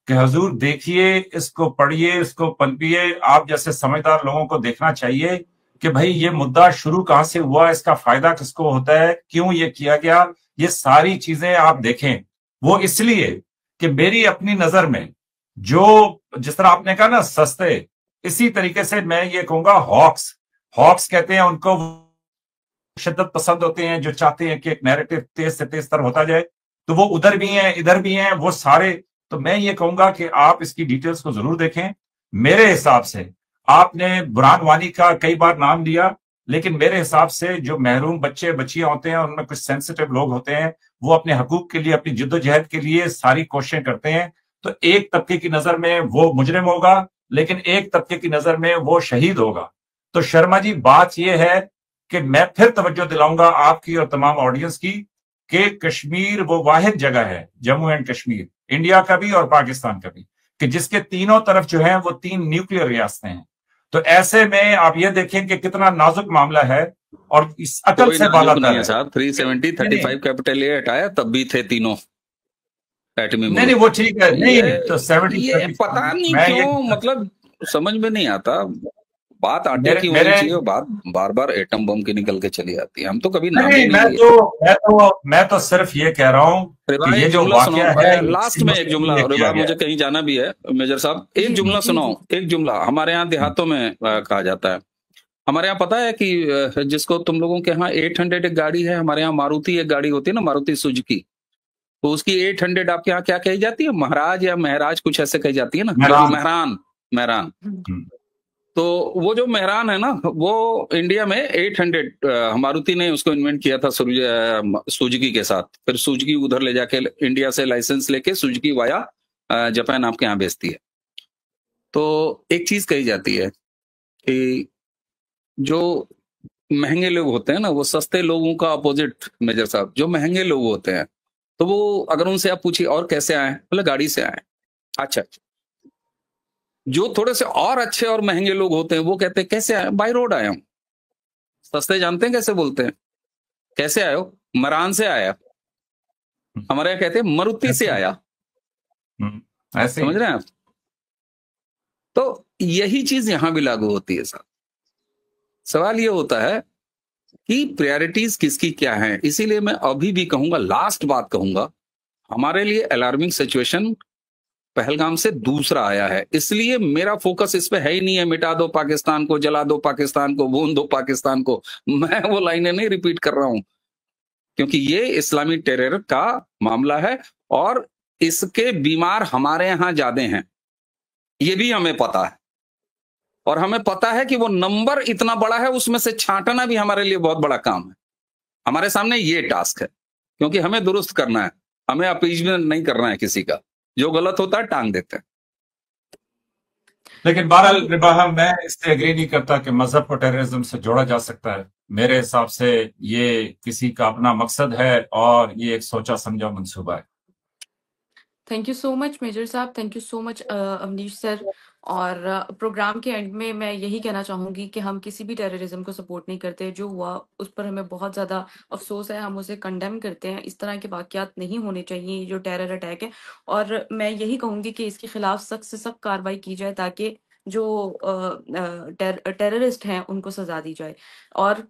कि हजूर देखिए, इसको पढ़िए, इसको पनपिए। आप जैसे समझदार लोगों को देखना चाहिए कि भाई ये मुद्दा शुरू कहां से हुआ, इसका फायदा किसको होता है, क्यों ये किया गया, ये सारी चीजें आप देखें। वो इसलिए कि मेरी अपनी नजर में जो, जिस तरह आपने कहा ना सस्ते, इसी तरीके से मैं ये कहूंगा हॉक्स कहते हैं उनको, शिद्दत पसंद होते हैं जो चाहते हैं कि एक नैरेटिव तेज से तेज तर होता जाए, तो वो उधर भी हैं, इधर भी हैं, वो सारे। तो मैं ये कहूंगा कि आप इसकी डिटेल्स को जरूर देखें। मेरे हिसाब से आपने बुरहान वानी का कई बार नाम लिया, लेकिन मेरे हिसाब से जो महरूम बच्चे बच्चियां होते हैं, उनमें कुछ सेंसिटिव लोग होते हैं, वो अपने हकूक के लिए, अपनी जिद्दोजहद के लिए सारी कोशिशें करते हैं। तो एक तबके की नजर में वो मुजरिम होगा, लेकिन एक तबके की नजर में वो शहीद होगा। तो शर्मा जी बात यह है कि मैं फिर तवज्जो दिलाऊंगा आपकी और तमाम ऑडियंस की कि कश्मीर वो वाहिद जगह है, जम्मू एंड कश्मीर, इंडिया का भी और पाकिस्तान का भी, कि जिसके तीनों तरफ जो है वो 3 न्यूक्लियर रियासतें हैं। तो ऐसे में आप ये देखें कि कितना नाजुक मामला है, और इस अकल से बाला है साहब। 370 35 कैपिटल ए हटाया तब भी थे तीनों एटमी। नहीं वो ठीक है, नहीं तो 70 ये पता नहीं क्यों, मतलब समझ में नहीं आता। बात आटे की होनी चाहिए, बात बार बार एटम बम की निकल के चली आती है। हम तो कभी नाम ही नहीं लिए। मैं तो सिर्फ ये कह रहा हूँ कि ये जो वाकया है, लास्ट में एक जुमला, मुझे कहीं जाना भी है मेजर साहब, एक जुमला सुनाओ, एक जुमला। हमारे यहाँ देहातों में कहा जाता है, हमारे यहाँ पता है कि जिसको तुम लोगों के यहाँ 800 एक गाड़ी है, हमारे यहाँ मारुति एक गाड़ी होती है ना, मारुति सुजुकी, तो उसकी 800 आपके यहाँ क्या कही जाती है? महाराज या महराज कुछ ऐसे कही जाती है ना, मेहरान। मेहरान। तो वो जो मेहरान है ना, वो इंडिया में 800 मारुति ने उसको इन्वेंट किया था सुजुकी के साथ। फिर सुजुकी उधर ले जाके इंडिया से लाइसेंस लेके सुजुकी वाया जापान आपके यहाँ बेचती है। तो एक चीज कही जाती है कि जो महंगे लोग होते हैं ना, वो सस्ते लोगों का अपोजिट मेजर साहब, जो महंगे लोग होते हैं, तो वो अगर उनसे आप पूछिए और कैसे आए, बोले गाड़ी से आए। अच्छा, जो थोड़े से और अच्छे और महंगे लोग होते हैं वो कहते हैं कैसे आए? बाय रोड आया हूं। सस्ते जानते हैं कैसे बोलते हैं? कैसे आए हो? मरान से आया। हमारे यहाँ कहते हैं मारुति से आया। ऐसे समझ रहे हैं आप? तो यही चीज यहां भी लागू होती है साहब। सवाल ये होता है कि प्रायोरिटीज किसकी क्या है। इसीलिए मैं अभी भी कहूंगा, लास्ट बात कहूंगा, हमारे लिए अलार्मिंग सिचुएशन पहलगाम से दूसरा आया है। इसलिए मेरा फोकस इस पे है ही नहीं है मिटा दो पाकिस्तान को, जला दो पाकिस्तान को, भून दो पाकिस्तान को। मैं वो लाइनें नहीं रिपीट कर रहा हूं, क्योंकि ये इस्लामी टेरर का मामला है और इसके बीमार हमारे यहां ज्यादा हैं, ये भी हमें पता है। और हमें पता है कि वो नंबर इतना बड़ा है, उसमें से छांटना भी हमारे लिए बहुत बड़ा काम है। हमारे सामने ये टास्क है, क्योंकि हमें दुरुस्त करना है, हमें अपीजमेंट नहीं करना है किसी का। जो गलत होता है टांग देते हैं। लेकिन बहरहाल मैं इससे एग्री नहीं करता कि मजहब को टेररिज्म से जोड़ा जा सकता है। मेरे हिसाब से ये किसी का अपना मकसद है और ये एक सोचा समझा मंसूबा है। Thank you so much major साहब, thank you so much Awanish sir. और प्रोग्राम के एंड में मैं यही कहना चाहूँगी कि हम किसी भी टेररिज्म को सपोर्ट नहीं करते। जो हुआ उस पर हमें बहुत ज़्यादा अफसोस है, हम उसे कंडेम करते हैं। इस तरह के वाक़यात नहीं होने चाहिए, ये जो टेरर अटैक है। और मैं यही कहूँगी कि इसके खिलाफ सख्त से सख्त कार्रवाई की जाए, ताकि जो टेररिस्ट हैं उनको सजा दी जाए और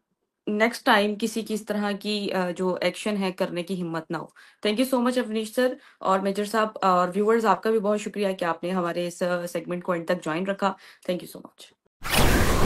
नेक्स्ट टाइम किसी की इस तरह की जो एक्शन है करने की हिम्मत ना हो। Thank you so much Awanish sir और मेजर साहब। और व्यूअर्स, आपका भी बहुत शुक्रिया कि आपने हमारे इस सेगमेंट को एंड तक ज्वाइन रखा। Thank you so much.